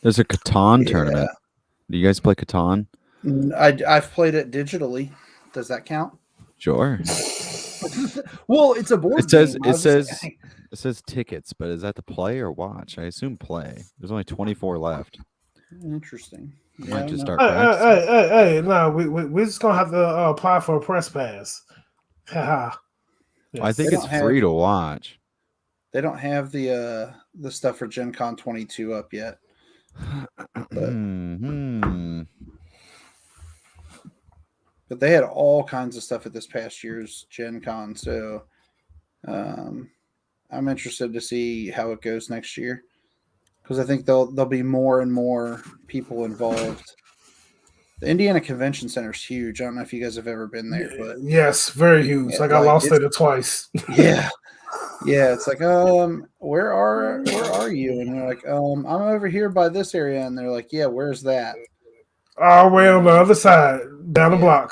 C: There's a Catan tournament. Do you guys play Catan?
D: I've played it digitally. Does that count?
C: Sure.
D: Well, it's a board game.
C: It says tickets, but is that to play or watch? I assume play. There's only 24 left.
D: Interesting.
C: Might just start
B: Hey, no, we're just gonna have to apply for a press pass.
C: Yes. I think it's free to watch.
D: They don't have the stuff for Gen Con 22 up yet. But they had all kinds of stuff at this past year's Gen Con, so I'm interested to see how it goes next year because I think there'll be more and more people involved. The Indiana Convention Center is huge. I don't know if you guys have ever been there, but
B: yes, very huge. Yeah, I lost it twice.
D: Yeah. It's like, where are you? And they're like, I'm over here by this area, and they're like, yeah, where's that?
B: Oh, way on the other side, down the block.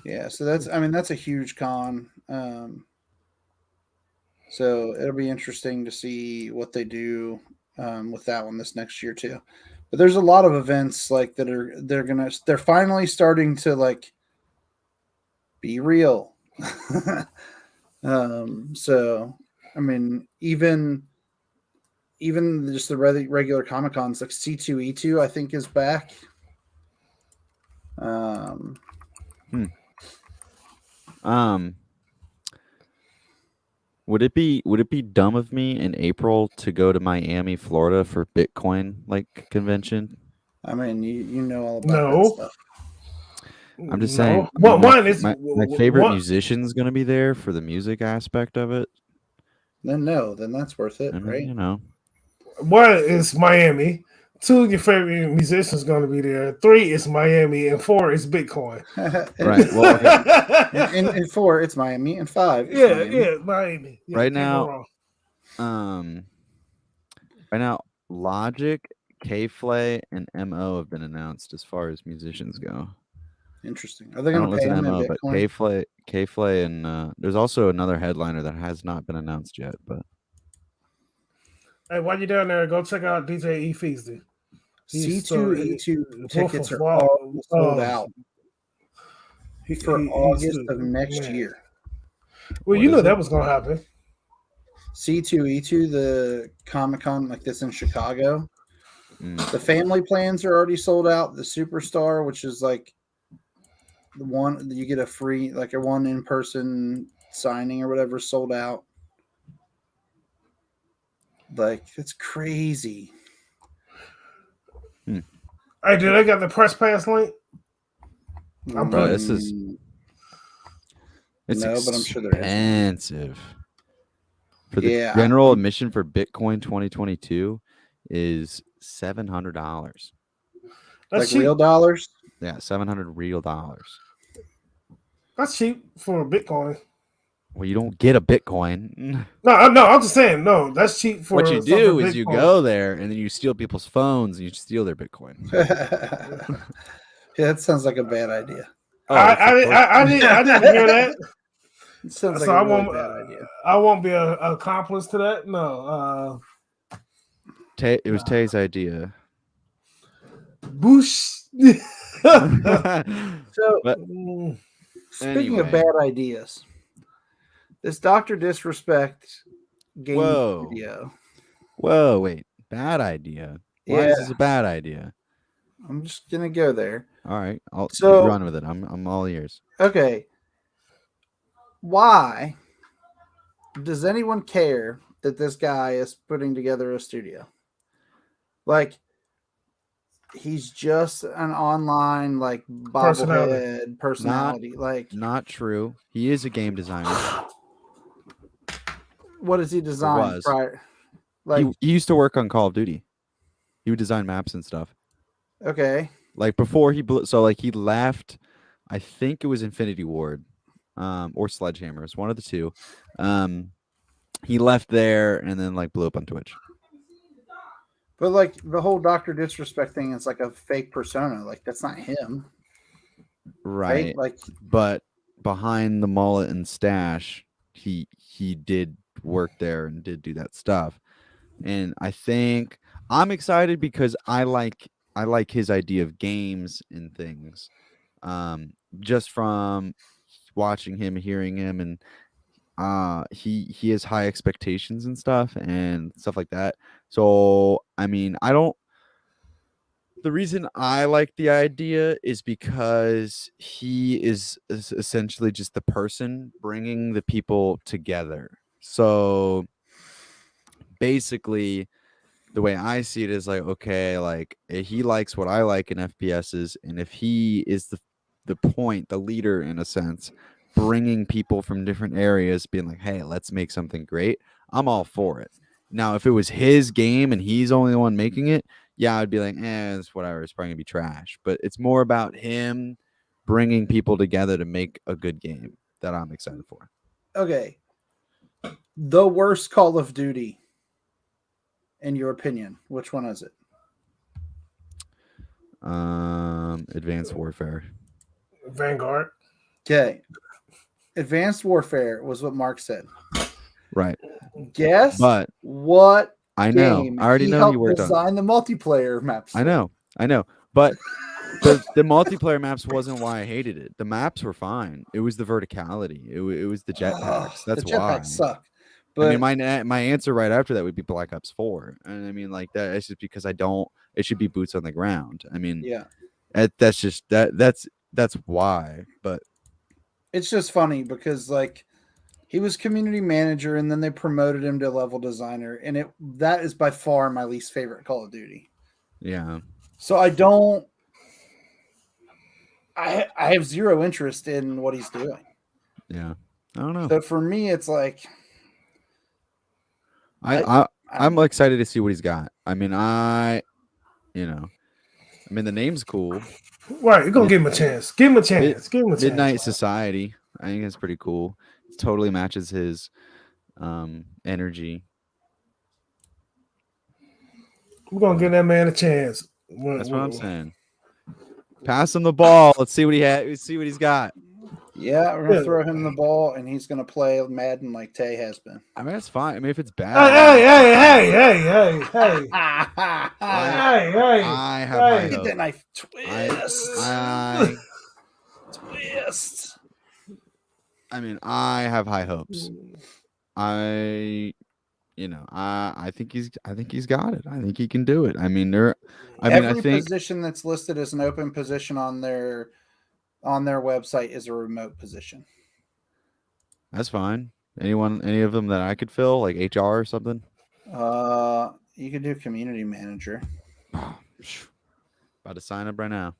D: Yeah, so that's a huge con. So it'll be interesting to see what they do with that one this next year too. But there's a lot of events like that they're finally starting to like be real. So I mean, even just the regular Comic Cons like C2E2 I think is back.
C: Would it be dumb of me in April to go to Miami, Florida for Bitcoin like convention?
D: I mean, you know all about that stuff.
C: I'm just saying.
B: Well,
C: my favorite musician's going to be there for the music aspect of it.
D: Then that's worth it, right?
C: You know,
B: one is Miami. 2, your favorite musician's going to be there. 3 is Miami, and 4 is Bitcoin.
C: Right. Well, okay.
D: and 4 it's Miami, and 5
B: Miami. Yeah,
C: right now, Logic, K-Flay, and MO have been announced as far as musicians go.
D: Interesting. Are they going to pay them in
C: but
D: Bitcoin?
C: K-Flay, and there's also another headliner that has not been announced yet. But
B: hey, while you're down there, go check out DJ E Feasty.
D: C2E2 tickets are all sold out for August of next year.
B: Well, you know that was going to happen.
D: C2E2, the Comic-Con like this in Chicago. The family plans are already sold out. The Superstar, which is like the one you get a free, like a one in-person signing or whatever, sold out. Like, it's crazy.
B: Hey, dude, they got the press pass link. I'm
C: Bro,
B: putting.
C: this is it's
D: No, but I'm sure there is one.
C: expensive. For the
D: Yeah,
C: general admission for Bitcoin 2022 is $700.
B: That's
D: like
B: cheap.
D: real dollars.
C: Yeah, 700 real dollars.
B: That's cheap for Bitcoin.
C: Well, you don't get a Bitcoin.
B: No, I'm just saying. No, that's cheap for
C: What you
B: something
C: do is you
B: Bitcoin.
C: go there and then you steal people's phones and you steal their Bitcoin.
D: Yeah, that sounds like a bad idea.
B: I didn't hear that.
D: It sounds like
B: So
D: a
B: I
D: really
B: won't.
D: bad idea.
B: I won't be an accomplice to that. No.
C: It was Tay's idea.
B: Boosh.
D: So,
C: But
D: speaking of
C: anyway.
D: bad ideas, this Dr. Disrespect game
C: Whoa.
D: video.
C: Whoa, wait. Bad idea. Why is this a bad idea?
D: I'm just gonna go there.
C: All right. I'll
D: So-
C: run with it. I'm all ears.
D: Okay. Why does anyone care that this guy is putting together a studio? Like, he's just an online like bobblehead personality. Like,
C: Not true. He is a game designer.
D: what does he design
C: was.
D: prior? Like,
C: He used to work on Call of Duty. He would design maps and stuff.
D: okay,
C: Like before he he left, I think it was Infinity Ward, or Sledgehammer. It's one of the two. He left there and then like blew up on Twitch.
D: but like the whole Dr. Disrespect thing is like a fake persona. Like, that's not him,
C: Right.
D: Like,
C: But behind the mullet and stash, he did work there and did do that stuff. And I think I'm excited because I like his idea of games and things. Just from watching him, hearing him, and he has high expectations and stuff like that. So I mean, the reason I like the idea is because he is essentially just the person bringing the people together. So basically, the way I see it is like, okay, like he likes what I like in FPSs, and if he is the leader in a sense, bringing people from different areas, being like, hey, let's make something great, I'm all for it. Now, if it was his game and he's only the one making it, yeah, I'd be like, it's whatever. It's probably gonna be trash. But it's more about him bringing people together to make a good game that I'm excited for.
D: okay, the worst Call of Duty, in your opinion, which one is it?
C: Advanced Warfare.
B: Vanguard.
D: Okay, Advanced Warfare was what Mark said.
C: Right.
D: Guess
C: But
D: what?
C: I know.
D: Game
C: I already know he
D: helped
C: worked on it.
D: design the multiplayer maps.
C: I know. But the multiplayer maps wasn't why I hated it. The maps were fine. It was the verticality. It was the jetpacks. That's
D: the
C: why.
D: jetpacks suck. But
C: I mean, my answer right after that would be Black Ops 4. And I mean, like that. It's just because it should be boots on the ground. I mean,
D: yeah,
C: that's just that's why. But
D: it's just funny because like he was community manager and then they promoted him to level designer, and that is by far my least favorite Call of Duty.
C: yeah.
D: So I have zero interest in what he's doing.
C: Yeah. I don't know.
D: So for me, it's like
C: I'm excited to see what he's got. I mean, the name's cool.
B: Right, you're gonna give him a chance. Give him a chance. Give him a chance.
C: Midnight Society. I think it's pretty cool. It totally matches his energy.
B: We're gonna give that man a chance.
C: That's what I'm saying. Pass him the ball. Let's see what he had. Let's see what he's got.
D: yeah, we're gonna throw him the ball and he's gonna play Madden like Tay has been.
C: I mean, that's fine. I mean, if it's bad,
B: Hey.
C: I have high
D: Get
C: hopes.
D: that knife twist.
C: I mean, I have high hopes. I think he's got it. I think he can do it. I mean,
D: Every position that's listed as an open position on their website is a remote position.
C: That's fine. Any of them that I could fill, like HR or something?
D: You could do community manager.
C: About to sign up right now.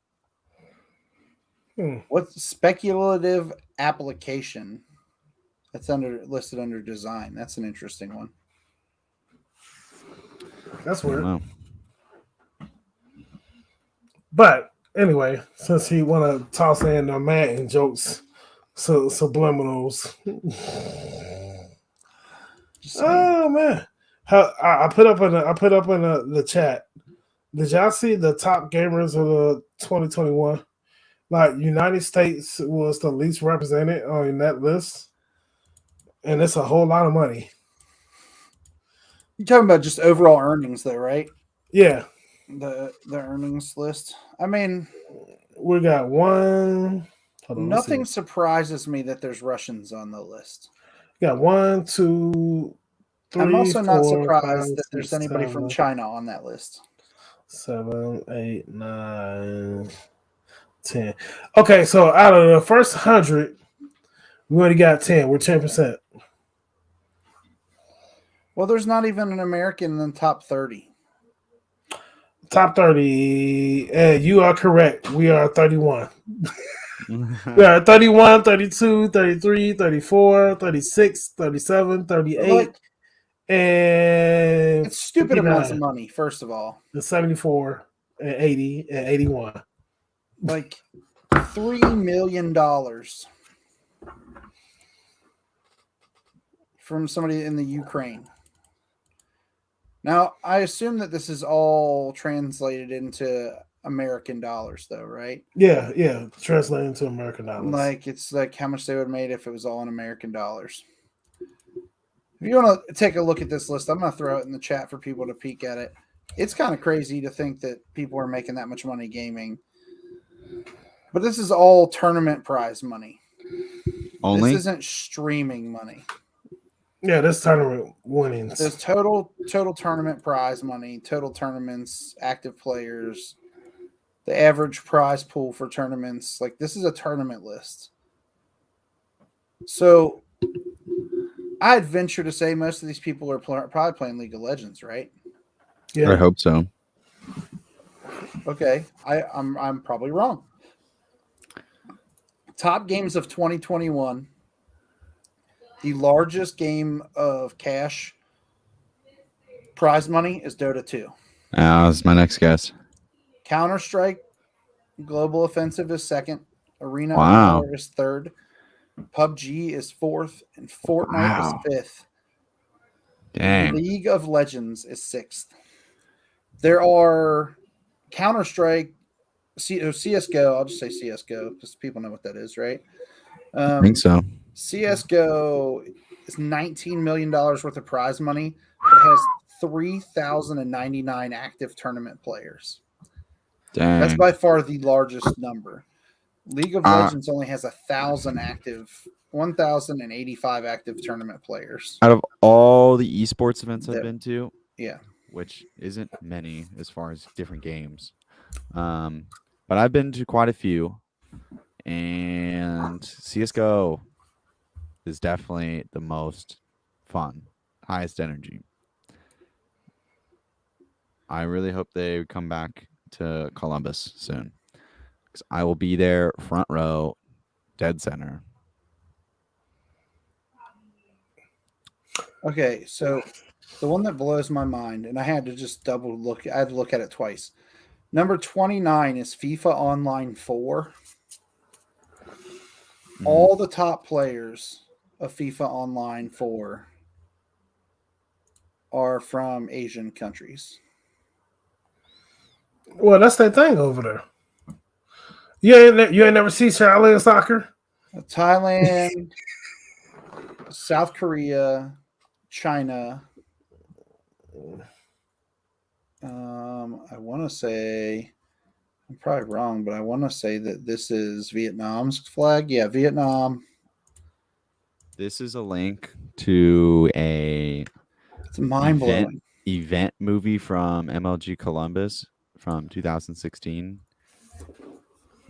D: What's speculative application? That's listed under design. That's an interesting one.
B: That's
C: I don't
B: weird.
C: know.
B: But anyway, since he want to toss in the Madden jokes, subliminals. Oh man, I put up in the chat. Did y'all see the top gamers of the 2021? Like United States was the least represented on that list, and it's a whole lot of money.
D: You're talking about just overall earnings, though, right?
B: Yeah,
D: The earnings list. I mean,
B: we got one. Hold on, let's see.
D: nothing surprises me that there's Russians on the list.
B: We got 1, 2, 3.
D: I'm also not
B: 4,
D: surprised
B: 5,
D: that there's
B: 6,
D: anybody
B: 7,
D: from China on that list.
B: 7, 8, 9, 10. Okay, so out of the first 100, we already got 10. We're 10%.
D: Well, there's not even an American in the top 30.
B: Top 30, and you are correct. We are 31. We are 31, 32, 33, 34, 36, 37, 38,
D: Like,
B: and
D: it's stupid amounts of
B: 59.
D: money, first of all.
B: The 74, and 80, and 81.
D: Like $3 million from somebody in the Ukraine. Now, I assume that this is all translated into American dollars, though, right?
B: Yeah. Translated into American dollars.
D: Like, it's like how much they would have made if it was all in American dollars. If you want to take a look at this list, I'm going to throw it in the chat for people to peek at it. It's kind of crazy to think that people are making that much money gaming. But this is all tournament prize money.
C: Only?
D: This isn't streaming money.
B: Yeah, this tournament winnings.
D: There's total tournament prize money, total tournaments, active players, the average prize pool for tournaments. Like, this is a tournament list. So I'd venture to say most of these people are probably playing League of Legends, right?
B: Yeah.
C: I hope so.
D: Okay, I'm probably wrong. Top games of 2021. The largest game of cash prize money is Dota 2.
C: That's my next guess.
D: Counter-Strike Global Offensive is second. Arena
C: Wow.
D: of Valor is third. PUBG is fourth. And Fortnite is fifth.
C: Dang.
D: League of Legends is sixth. There are Counter-Strike, CSGO. I'll just say CSGO because people know what that is, right?
C: I think so.
D: CSGO is $19 million worth of prize money. It has 3,099 active tournament players.
C: Dang.
D: That's by far the largest number. League of Legends only has 1,085 active tournament players.
C: Out of all the esports events I've been to,
D: Yeah,
C: which isn't many as far as different games, but I've been to quite a few, and CSGO is definitely the most fun, highest energy. I really hope they come back to Columbus soon, because I will be there front row, dead center.
D: Okay, so the one that blows my mind, and I had to just double look, I had to look at it twice. Number 29 is FIFA Online 4. All the top players of FIFA Online 4 are from Asian countries.
B: Well, that's that thing over there. You ain't never see Shaolin soccer?
D: Thailand, South Korea, China. I want to say, I'm probably wrong, but I want to say that this is Vietnam's flag. Yeah, Vietnam.
C: This is a link to a
D: It's mind blowing.
C: event movie from MLG Columbus from 2016.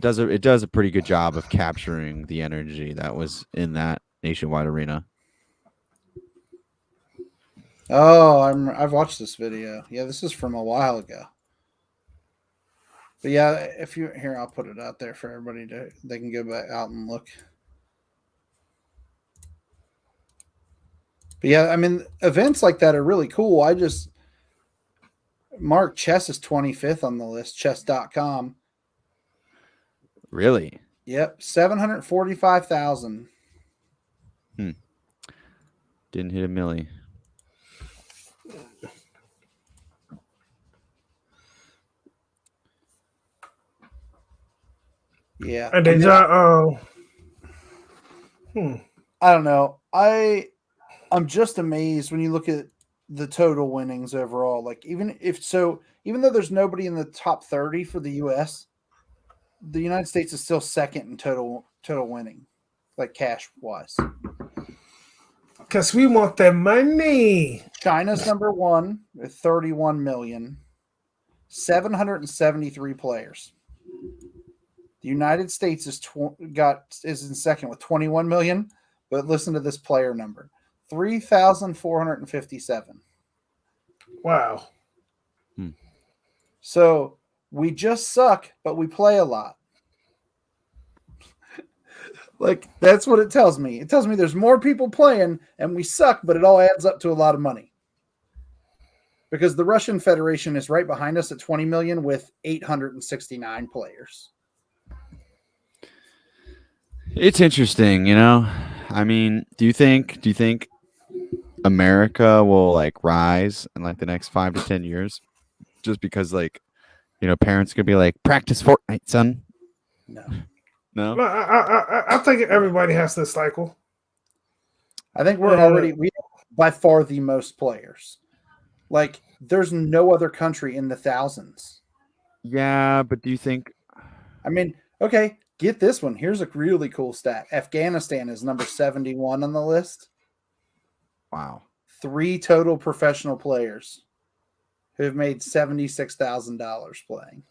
C: It does a pretty good job of capturing the energy that was in that nationwide arena.
D: Oh, I've watched this video. Yeah, this is from a while ago. But yeah, if you here, I'll put it out there for everybody to they can go back out and look. But yeah, I mean, events like that are really cool. Mark Chess is 25th on the list, chess.com.
C: Really?
D: Yep, 745,000.
C: Didn't hit a milli.
D: Yeah.
B: And then
D: I don't know. I'm just amazed when you look at the total winnings overall. Like even though there's nobody in the top 30 for the US, the United States is still second in total winning, like cash wise.
B: because we want that money.
D: China's number 1 with 31 million, 773 players. The United States is in second with 21 million, but listen to this player number. 3,457.
B: Wow.
D: So we just suck, but we play a lot. Like, that's what it tells me. It tells me there's more people playing and we suck, but it all adds up to a lot of money. Because the Russian Federation is right behind us at 20 million with 869 players.
C: It's interesting, you know. I mean, do you think America will like rise in like the next 5 to 10 years, just because like, you know, parents could be like, practice Fortnite, son?
D: No.
C: No.
B: I think everybody has this cycle.
D: I think we have by far the most players. Like, there's no other country in the thousands.
C: Yeah, but do you think?
D: I mean, okay, get this one. Here's a really cool stat. Afghanistan is number 71 on the list.
C: Wow.
D: 3 total professional players who have made $76,000 playing.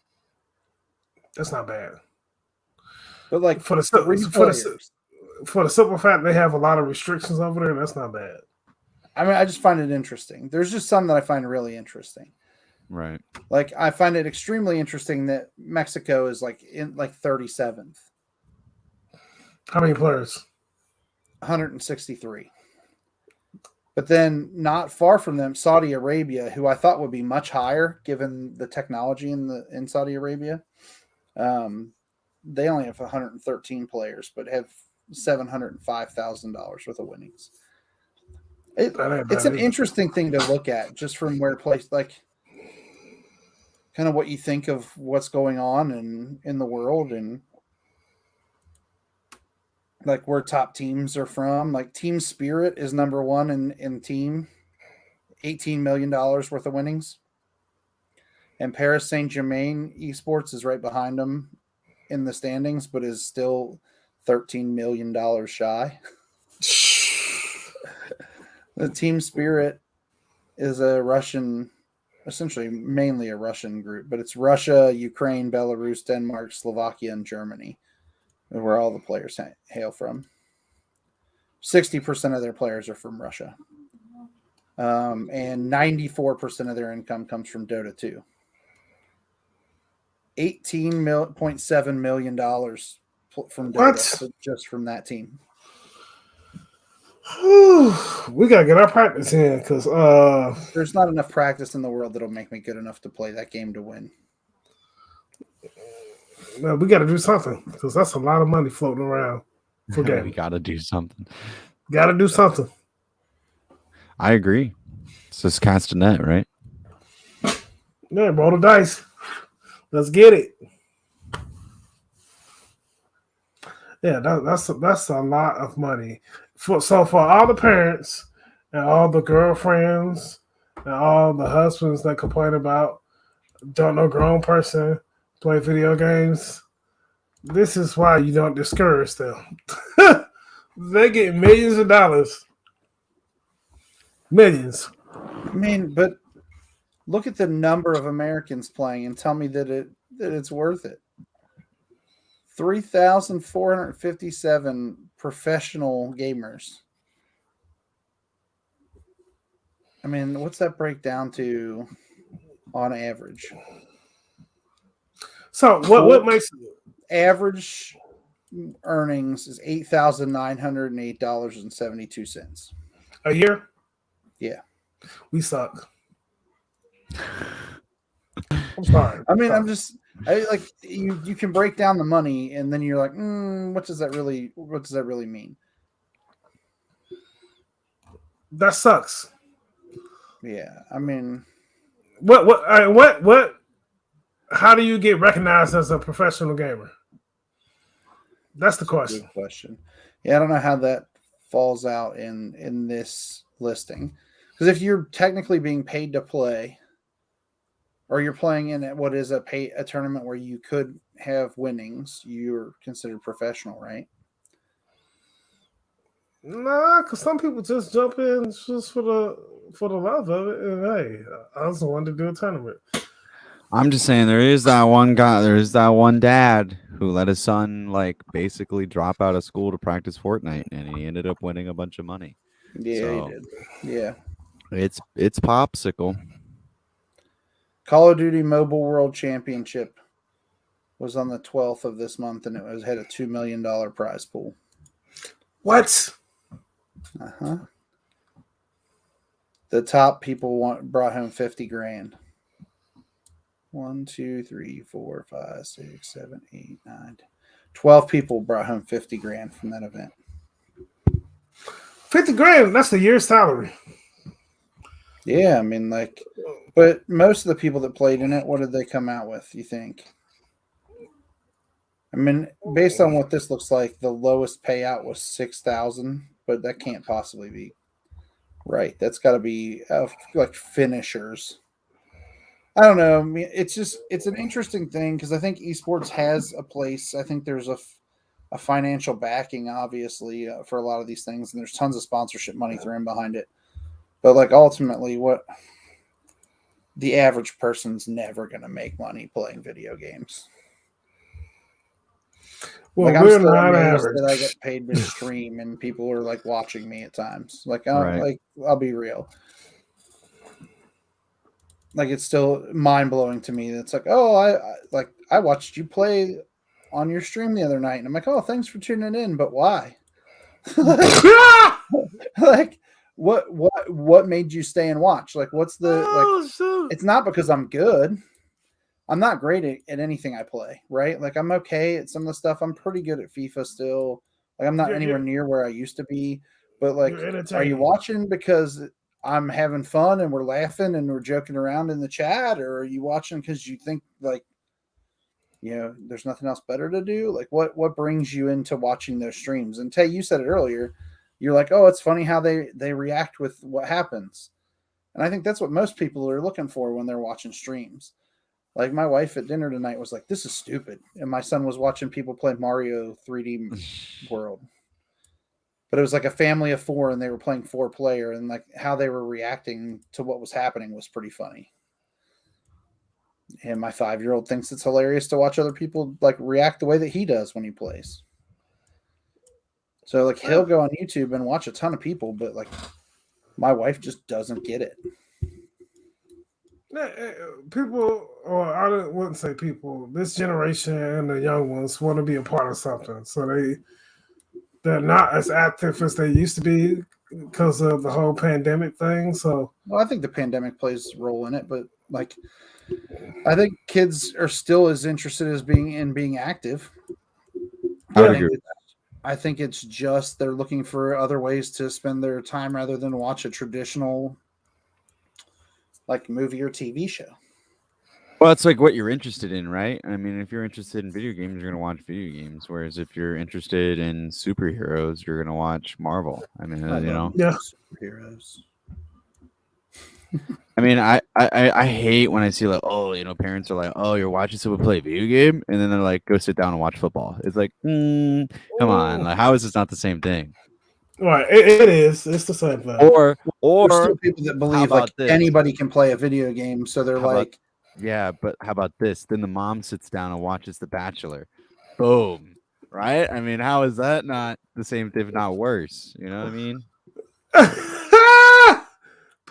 B: That's not bad.
D: But like
B: for the simple fact they have a lot of restrictions over there, that's not bad.
D: I mean, I just find it interesting. There's just some that I find really interesting.
C: Right.
D: Like, I find it extremely interesting that Mexico is like in like 37th.
B: How many players?
D: 163. But then not far from them, Saudi Arabia, who I thought would be much higher given the technology in Saudi Arabia. They only have 113 players, but have $705,000 worth of winnings. It's an interesting thing to look at, just from where place, like, kind of what you think of what's going on in the world, and like where top teams are from. Like Team Spirit is number 1 in team, $18 million worth of winnings. And Paris Saint-Germain Esports is right behind them in the standings, but is still $13 million shy. The Team Spirit is essentially mainly a Russian group, but it's Russia, Ukraine, Belarus, Denmark, Slovakia, and Germany, where all the players hail from. 60% of their players are from Russia. And 94% of their income comes from Dota 2. $18.7 million from Dota, just from that team.
B: We gotta get our practice in, because
D: there's not enough practice in the world that'll make me good enough to play that game to win.
B: No, we gotta do something, because that's a lot of money floating around for gaming.
C: We gotta do something.
B: Gotta do something.
C: I agree. It's just cast a net, right?
B: Yeah, roll the dice. Let's get it. Yeah, that's a lot of money. For all the parents and all the girlfriends and all the husbands that complain about don't know grown person play video games, this is why you don't discourage them. They get millions of dollars. Millions.
D: I mean, but look at the number of Americans playing and tell me that it's worth it. 3,457 professional gamers. I mean, what's that break down to on average?
B: So what makes
D: Average earnings is $8,908.72.
B: a year?
D: Yeah.
B: We suck. I'm sorry.
D: I mean, I like you can break down the money and then you're like, what does that really mean?
B: That sucks.
D: Yeah. I mean,
B: What how do you get recognized as a professional gamer? That's the question.
D: good question. Yeah, I don't know how that falls out in this listing. Because if you're technically being paid to play, or you're playing in what is a tournament where you could have winnings, you're considered professional, right?
B: Nah, because some people just jump in just for the love of it, and hey, I also wanted to do a tournament.
C: I'm just saying there is that one guy, there is that one dad who let his son like basically drop out of school to practice Fortnite, and he ended up winning a bunch of money.
D: Yeah,
C: So,
D: he did. Yeah.
C: It's popsicle.
D: Call of Duty Mobile World Championship was on the 12th of this month, and it had a $2 million prize pool.
B: What?
D: Uh-huh. The top people brought home 50 grand. 1, 2, 3, 4, 5, 6, 7, 8, 9. 12 people brought home 50 grand from that event.
B: 50 grand, that's a year's salary.
D: Yeah, I mean, like, but most of the people that played in it, what did they come out with, you think? I mean, based on what this looks like, the lowest payout was 6,000, but that can't possibly be right. That's got to be like finishers. I don't know. I mean, it's an interesting thing because I think esports has a place. I think there's a financial backing, obviously, for a lot of these things, and there's tons of sponsorship money thrown behind it. But like ultimately, what the average person's never going to make money playing video games.
B: Well,
D: like I'm
B: we're
D: still
B: not
D: amazed
B: average.
D: that I get paid to stream and people are like watching me at times. Like,
C: Right.
D: I'll be real. Like it's still mind blowing to me. It's like, oh, I watched you play on your stream the other night, and I'm like, oh, thanks for tuning in, but why? Like, what made you stay and watch? Like, what's the like? It's not because I'm good. I'm not great at anything I play, right? Like I'm okay at some of the stuff. I'm pretty good at FIFA still. Like I'm not anywhere near where I used to be. But like, are you watching because I'm having fun and we're laughing and we're joking around in the chat, or are you watching because you think like, you know, there's nothing else better to do? Like what brings you into watching those streams? And Tay, you said it earlier. You're like, oh, it's funny how they react with what happens. And I think that's what most people are looking for when they're watching streams. Like my wife at dinner tonight was like, this is stupid. And my son was watching people play Mario 3D World. But it was like a family of 4 and they were playing 4-player, and like how they were reacting to what was happening was pretty funny. And my 5-year-old thinks it's hilarious to watch other people like react the way that he does when he plays. So like he'll go on YouTube and watch a ton of people, but like my wife just doesn't get it.
B: People, or I wouldn't say people, this generation and the young ones want to be a part of something. So they're not as active as they used to be because of the whole pandemic thing. So,
D: well, I think the pandemic plays a role in it, but like, I think kids are still as interested as being active. I think it's just they're looking for other ways to spend their time rather than watch a traditional like movie or TV show.
C: Well, it's like what you're interested in, right? I mean, if you're interested in video games, you're going to watch video games. Whereas if you're interested in superheroes, you're going to watch Marvel. I mean,
B: yeah,
D: superheroes.
C: I mean, I hate when I see like, oh, parents are like, oh, you're watching someone play a video game, and then they're like, go sit down and watch football. It's like, come on, like, how is this not the same thing?
B: Right, it is. It's the same thing.
C: Or
D: there's still people that believe like anybody can play a video game, so they're like,
C: yeah, but how about this? Then the mom sits down and watches The Bachelor. Boom, right? I mean, how is that not the same, if not worse? You know what I mean?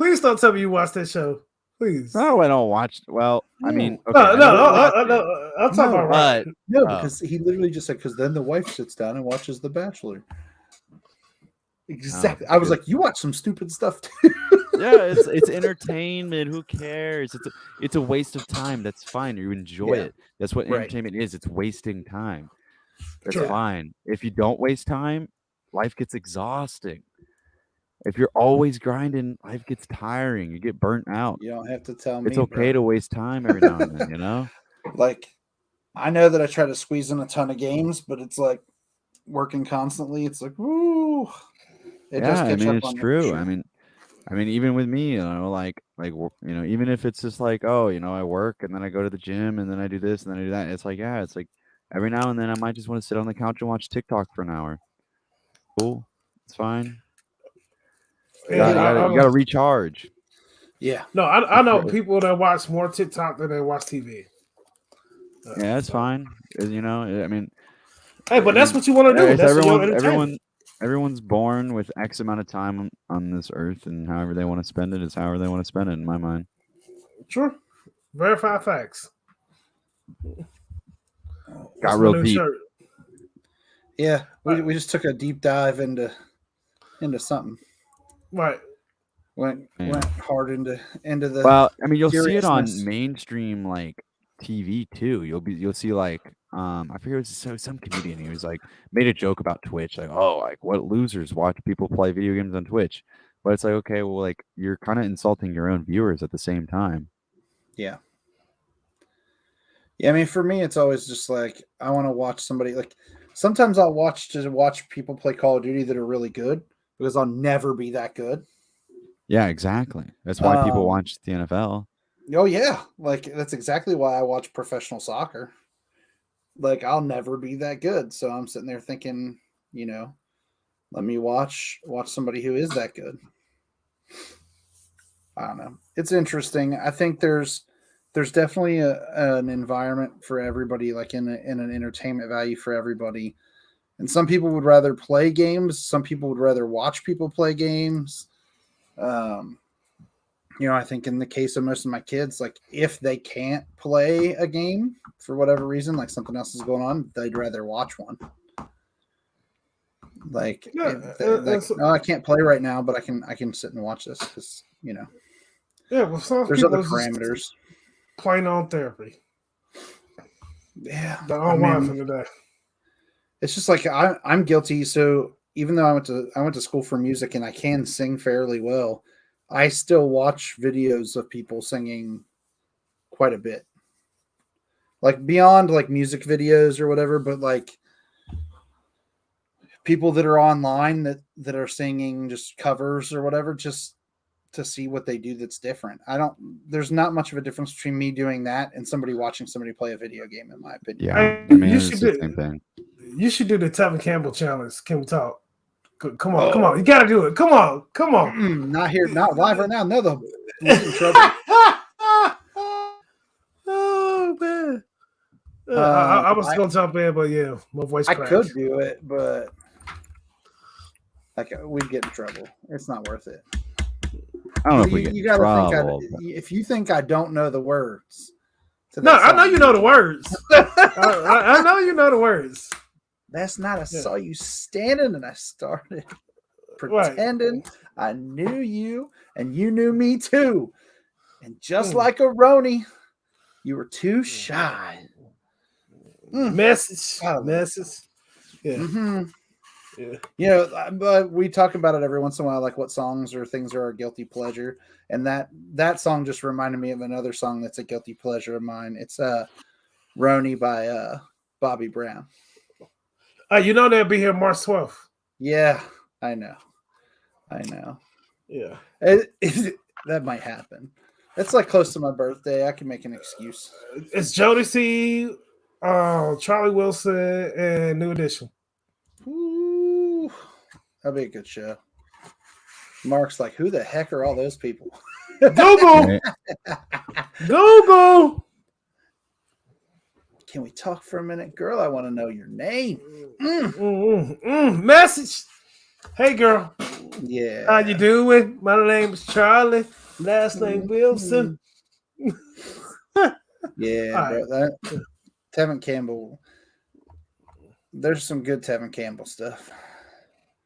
B: Please don't tell me you watched that show. Please.
C: No, I don't watch. Well, I mean, okay,
B: No,
C: I
B: no,
C: never watched it.
B: no. I'm talking about right.
C: But
D: No, because he literally just said, because then the wife sits down and watches The Bachelor. Exactly. I was like, you watch some stupid stuff too.
C: yeah, it's entertainment. Who cares? It's a waste of time. That's fine. You enjoy it. That's what
D: Right.
C: entertainment is. It's wasting time. That's
B: Sure.
C: fine. If you don't waste time, life gets exhausting. If you're always grinding, life gets tiring. You get burnt out.
D: You don't have to tell me.
C: It's okay to waste time every now and then, you know?
D: Like, I know that I try to squeeze in a ton of games, but it's like working constantly. It's like, woo. It does
C: Yeah, I
D: catch
C: mean,
D: up
C: it's
D: on you,
C: true.
D: sure.
C: I mean, even with me, even if it's just like, oh, I work and then I go to the gym and then I do this and then I do that. It's like, yeah, it's like every now and then I might just want to sit on the couch and watch TikTok for an hour. Cool. It's fine. You gotta recharge.
D: Yeah.
B: No, I know people that watch more TikTok than they watch TV.
C: Yeah, it's fine. I mean,
B: hey, but that's what you want to do. That's your entertainment.
C: Everyone's born with X amount of time on this earth, and however they want to spend it is however they want to spend it, in my mind.
B: True. Verified facts.
C: Got real deep.
B: Shirt.
D: Yeah, we just took a deep dive into something.
B: Right.
D: Went hard into the.
C: Well, I mean, you'll see it on
D: seriousness.
C: mainstream like TV too. You'll see like I forget, it was some comedian. He was like made a joke about Twitch, like, oh, like what losers watch people play video games on Twitch. But it's like, okay, well, like you're kind of insulting your own viewers at the same time.
D: Yeah. Yeah, I mean, for me, it's always just like I want to watch somebody. Like sometimes I'll watch people play Call of Duty that are really good because I'll never be that good.
C: Yeah, exactly. That's why people watch the NFL.
D: Oh yeah, like that's exactly why I watch professional soccer. Like I'll never be that good, so I'm sitting there thinking, let me watch somebody who is that good. I don't know. It's interesting. I think there's definitely an environment for everybody, like in an entertainment value for everybody. And some people would rather play games. Some people would rather watch people play games. I think in the case of most of my kids, like if they can't play a game for whatever reason, like something else is going on, they'd rather watch one. Like, no, I can't play right now, but I can sit and watch this because
B: Yeah, well, some
D: there's
B: people
D: other parameters.
B: Playing on therapy.
D: Yeah,
B: the online from today.
D: It's just like I'm guilty. So even though I went to school for music and I can sing fairly well, I still watch videos of people singing quite a bit. Like beyond like music videos or whatever, but like people that are online that are singing just covers or whatever, just to see what they do that's different. There's not much of a difference between me doing that and somebody watching somebody play a video game, in my opinion.
C: Yeah, I mean, it's the same thing.
B: You should do the Tevin Campbell challenge. Can we talk? Come on. You got to do it. Come on.
D: Not here, not live right now. No, they'll get in trouble.
B: Oh, man. I was going to jump in, but yeah, my voice cracked.
D: I could do it, but like we'd get in trouble. It's not worth it.
C: I don't know if we get in trouble.
D: If you think I don't know the words.
B: No, I know you know the words. I know you know the words.
D: That's not. I saw you standing and I started pretending I knew you and you knew me too. And just like a Roni, you were too shy.
B: Message. Yeah.
D: Mm-hmm. Yeah. But we talk about it every once in a while, like what songs or things are our guilty pleasure. And that song just reminded me of another song that's a guilty pleasure of mine. It's Roni by Bobby Brown.
B: They'll be here March 12th.
D: Yeah, I know.
B: Yeah.
D: That might happen. It's like close to my birthday. I can make an excuse.
B: It's Jodeci, Charlie Wilson, and New Edition.
D: Ooh, that'll be a good show. Mark's like, who the heck are all those people?
B: Google. Google.
D: Can we talk for a minute, girl? I want to know your name.
B: Message. Hey, girl.
D: Yeah.
B: How you doing? My name is Charlie. Last name Wilson.
D: Yeah,
B: All
D: bro.
B: right.
D: That Tevin Campbell. There's some good Tevin Campbell stuff.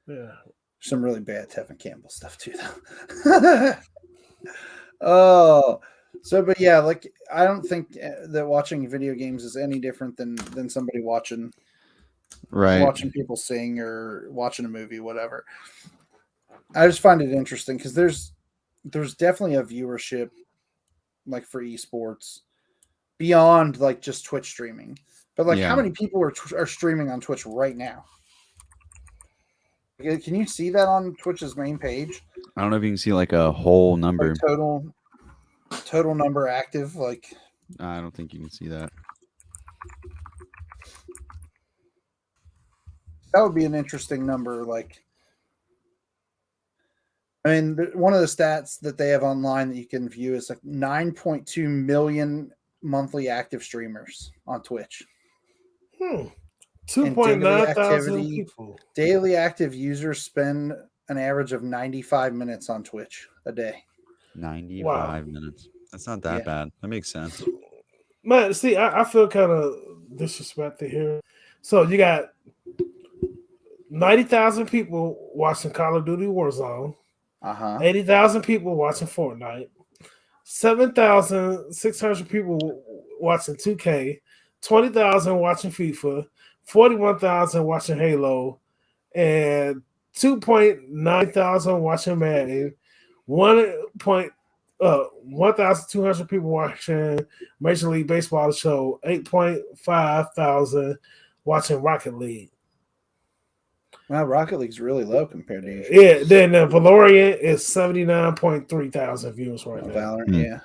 B: Yeah.
D: Some really bad Tevin Campbell stuff too, though. Oh, so but yeah, like I don't think that watching video games is any different than somebody watching
C: Right.
D: people sing or watching a movie, whatever. I just find it interesting because there's definitely a viewership like for esports beyond like just Twitch streaming. But like,
C: Yeah.
D: how many people are streaming on Twitch right now? Can you see that on Twitch's main page?
C: I don't know if you can see like a whole number.
D: Like total number active. Like,
C: I don't think you can see that.
D: that would be an interesting number. Like, I mean, one of the stats that they have online that you can view is like 9.2 million monthly active streamers on Twitch.
B: 2.9 thousand people.
D: Daily active users spend an average of 95 minutes on Twitch a day.
C: 95 minutes. That's not that bad. That makes sense.
B: Man, see, I feel kind of disrespected here. So you got 90,000 people watching Call of Duty Warzone. 80,000 people watching Fortnite. 7,600 people watching 2K. 20,000 watching FIFA. 41,000 watching Halo. And 2.9 thousand watching Madden. 1,200 people watching Major League Baseball show. 8.5 thousand watching Rocket League.
D: Wow, Rocket League's really low compared to you.
B: Yeah, then Valorant is 79.3 thousand viewers right now.
D: Valorant, yeah.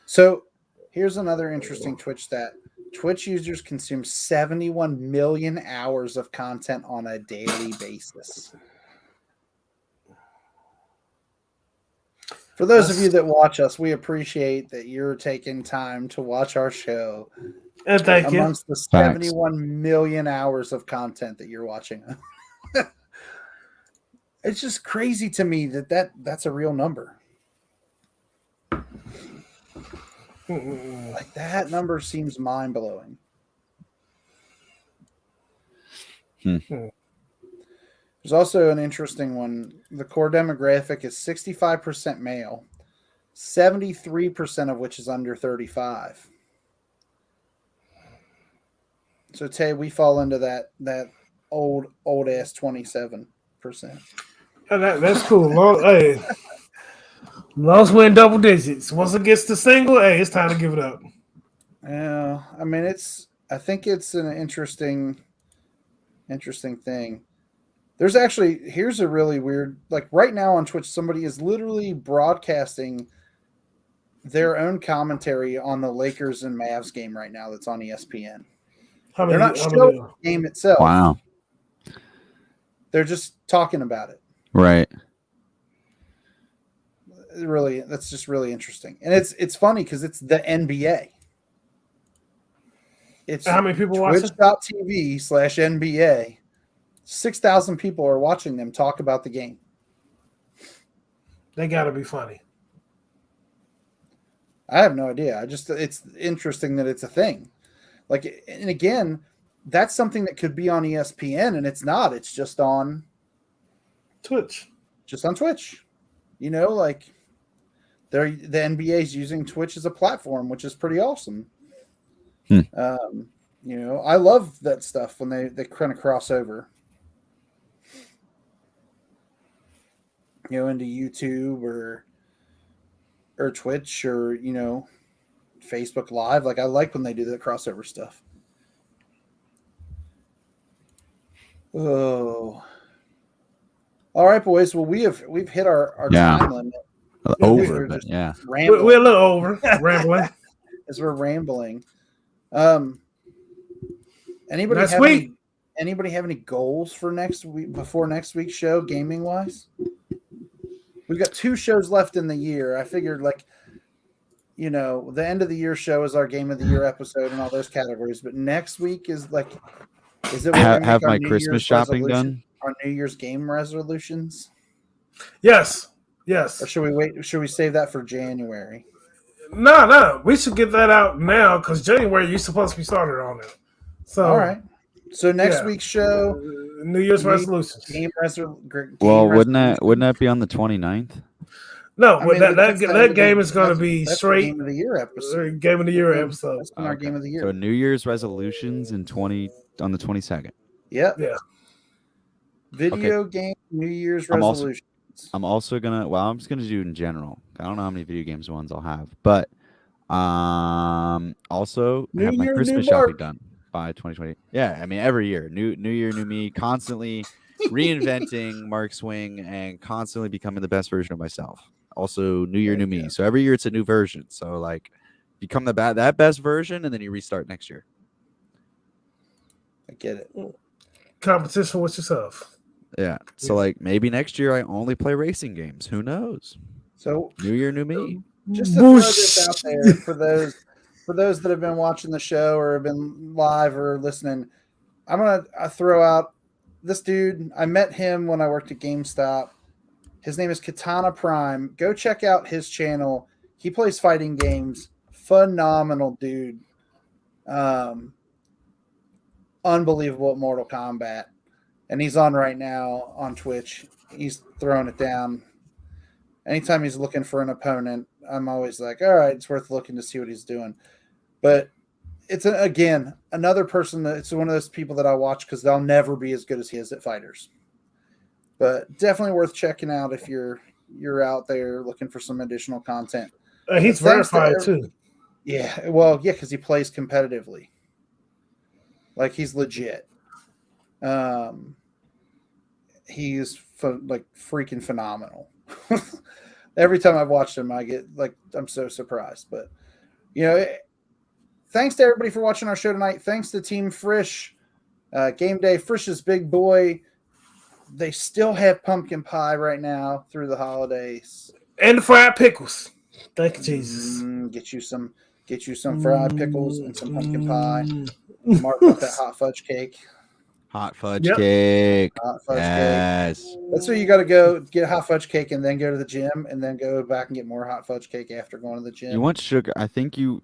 D: So here's another interesting Twitch stat. Twitch users consume 71 million hours of content on a daily basis. For those of you that watch us, we appreciate that you're taking time to watch our show.
B: And thank you.
D: Amongst the 71 million hours of content that you're watching. It's just crazy to me that's a real number. Like, that number seems mind-blowing. There's also an interesting one. The core demographic is 65% male, 73% of which is under 35. So, Tay, we fall into that old ass 27%.
B: That's cool. Hey, long as we're in double digits. Once it gets to single, hey, it's time to give it up.
D: Yeah, I mean, I think it's an interesting thing. Here's a really weird, like right now on Twitch, somebody is literally broadcasting their own commentary on the Lakers and Mavs game right now that's on ESPN. They're not showing the game itself.
C: Wow.
D: They're just talking about it.
C: Right.
D: Really, that's just really interesting. And it's funny because it's the NBA. It's
B: how many people watching?
D: Twitch.tv/NBA. 6,000 people are watching them talk about the game.
B: They got to be funny.
D: I have no idea. It's interesting that it's a thing. Like, and again, that's something that could be on ESPN, and it's not. It's just on
B: Twitch.
D: Just on Twitch. You know, like the NBA is using Twitch as a platform, which is pretty awesome. You know, I love that stuff when they kind of cross over. You know, into YouTube or Twitch or, you know, Facebook Live. Like, I like when they do that crossover stuff. Oh. All right, boys. Well, we've hit our time limit.
C: Over, but yeah.
B: We're a little over rambling.
D: As we're rambling. Anybody have any goals for next week before next week's show, gaming wise? We've got 2 shows left in the year. I figured, like, you know, the end of the year show is our game of the year episode and all those categories. But next week is like, is it
C: have my Christmas shopping done?
D: our New Year's game resolutions?
B: Yes.
D: Or should we wait? Should we save that for January?
B: No. We should get that out now because January you're supposed to be started on it. So
D: All right. So next
B: yeah.
D: week's show,
B: New Year's resolutions.
C: Well, wouldn't that be on the 29th?
B: No,
D: I mean,
B: that game is going to be
D: that's
B: straight
D: Game of the Year episode.
B: Game of the Year episode.
D: That's been our Game of the Year.
C: So New Year's resolutions on the 22nd.
D: Yep.
B: Yeah.
D: Video game New Year's resolutions.
C: I'm also gonna. Well, I'm just gonna do in general. I don't know how many video games ones I'll have, but also
B: New
C: have my
B: year,
C: Christmas
B: new
C: shopping
B: Mark.
C: done by 2020. Yeah, I mean every year, new year, new me, constantly reinventing Mark Swing and constantly becoming the best version of myself. Also, new year, new me. So every year it's a new version. So like, become that best version, and then you restart next year.
D: I get it.
B: Competition with yourself.
C: Yeah. So like maybe next year I only play racing games. Who knows?
D: So
C: New year, new me.
D: just to throw this out there for those that have been watching the show or have been live or listening, I'm gonna throw out this dude. I met him when I worked at GameStop. His name is Katana Prime. Go check out his channel. He plays fighting games. Phenomenal dude. Unbelievable at Mortal Kombat. And he's on right now on Twitch. He's throwing it down. Anytime he's looking for an opponent, I'm always like, all right, it's worth looking to see what he's doing. But it's, again, another person it's one of those people that I watch because they'll never be as good as he is at fighters. But definitely worth checking out if you're out there looking for some additional content.
B: He's verified too.
D: Yeah, well, yeah, because he plays competitively. Like, he's legit. He's freaking phenomenal. Every time I've watched him, I get I'm so surprised. But thanks to everybody for watching our show tonight. Thanks to Team Frisch, Game Day, Frisch's Big Boy. They still have pumpkin pie right now through the holidays
B: and the fried pickles. Thank you, Jesus.
D: Get you some fried pickles and some pumpkin pie. Mark up that hot fudge cake.
C: Hot fudge cake.
D: Hot fudge
C: yes.
D: cake. That's where you got to go get a hot fudge cake and then go to the gym and then go back and get more hot fudge cake after going to the gym.
C: You want sugar? I think you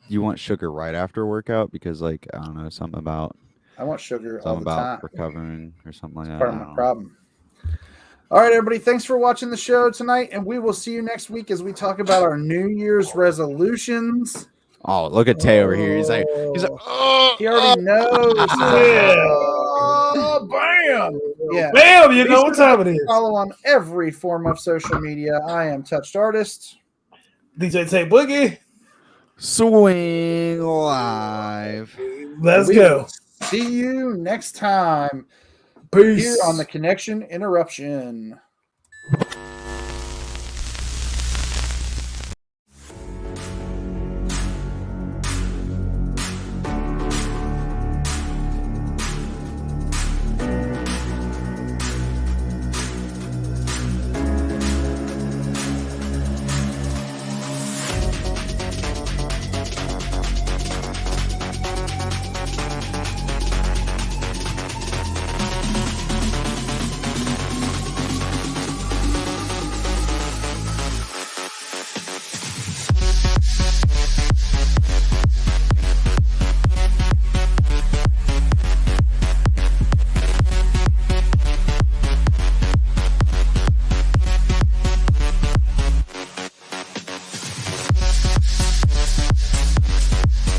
C: want sugar right after a workout because I don't know, something about.
D: I want sugar all the time.
C: Recovering or something like that.
D: Part of my problem. All right, everybody. Thanks for watching the show tonight, and we will see you next week as we talk about our New Year's resolutions.
C: Oh, look at Tay over here. He's like, oh,
D: he already knows.
B: Oh, bam.
D: Yeah.
B: Bam, you know what time it is.
D: Follow on every form of social media. I am Touched Artist.
B: DJ Tay Boogie.
C: Swing Live.
B: Let's go.
D: See you next time.
B: Peace.
D: Here on the Connection Interruption.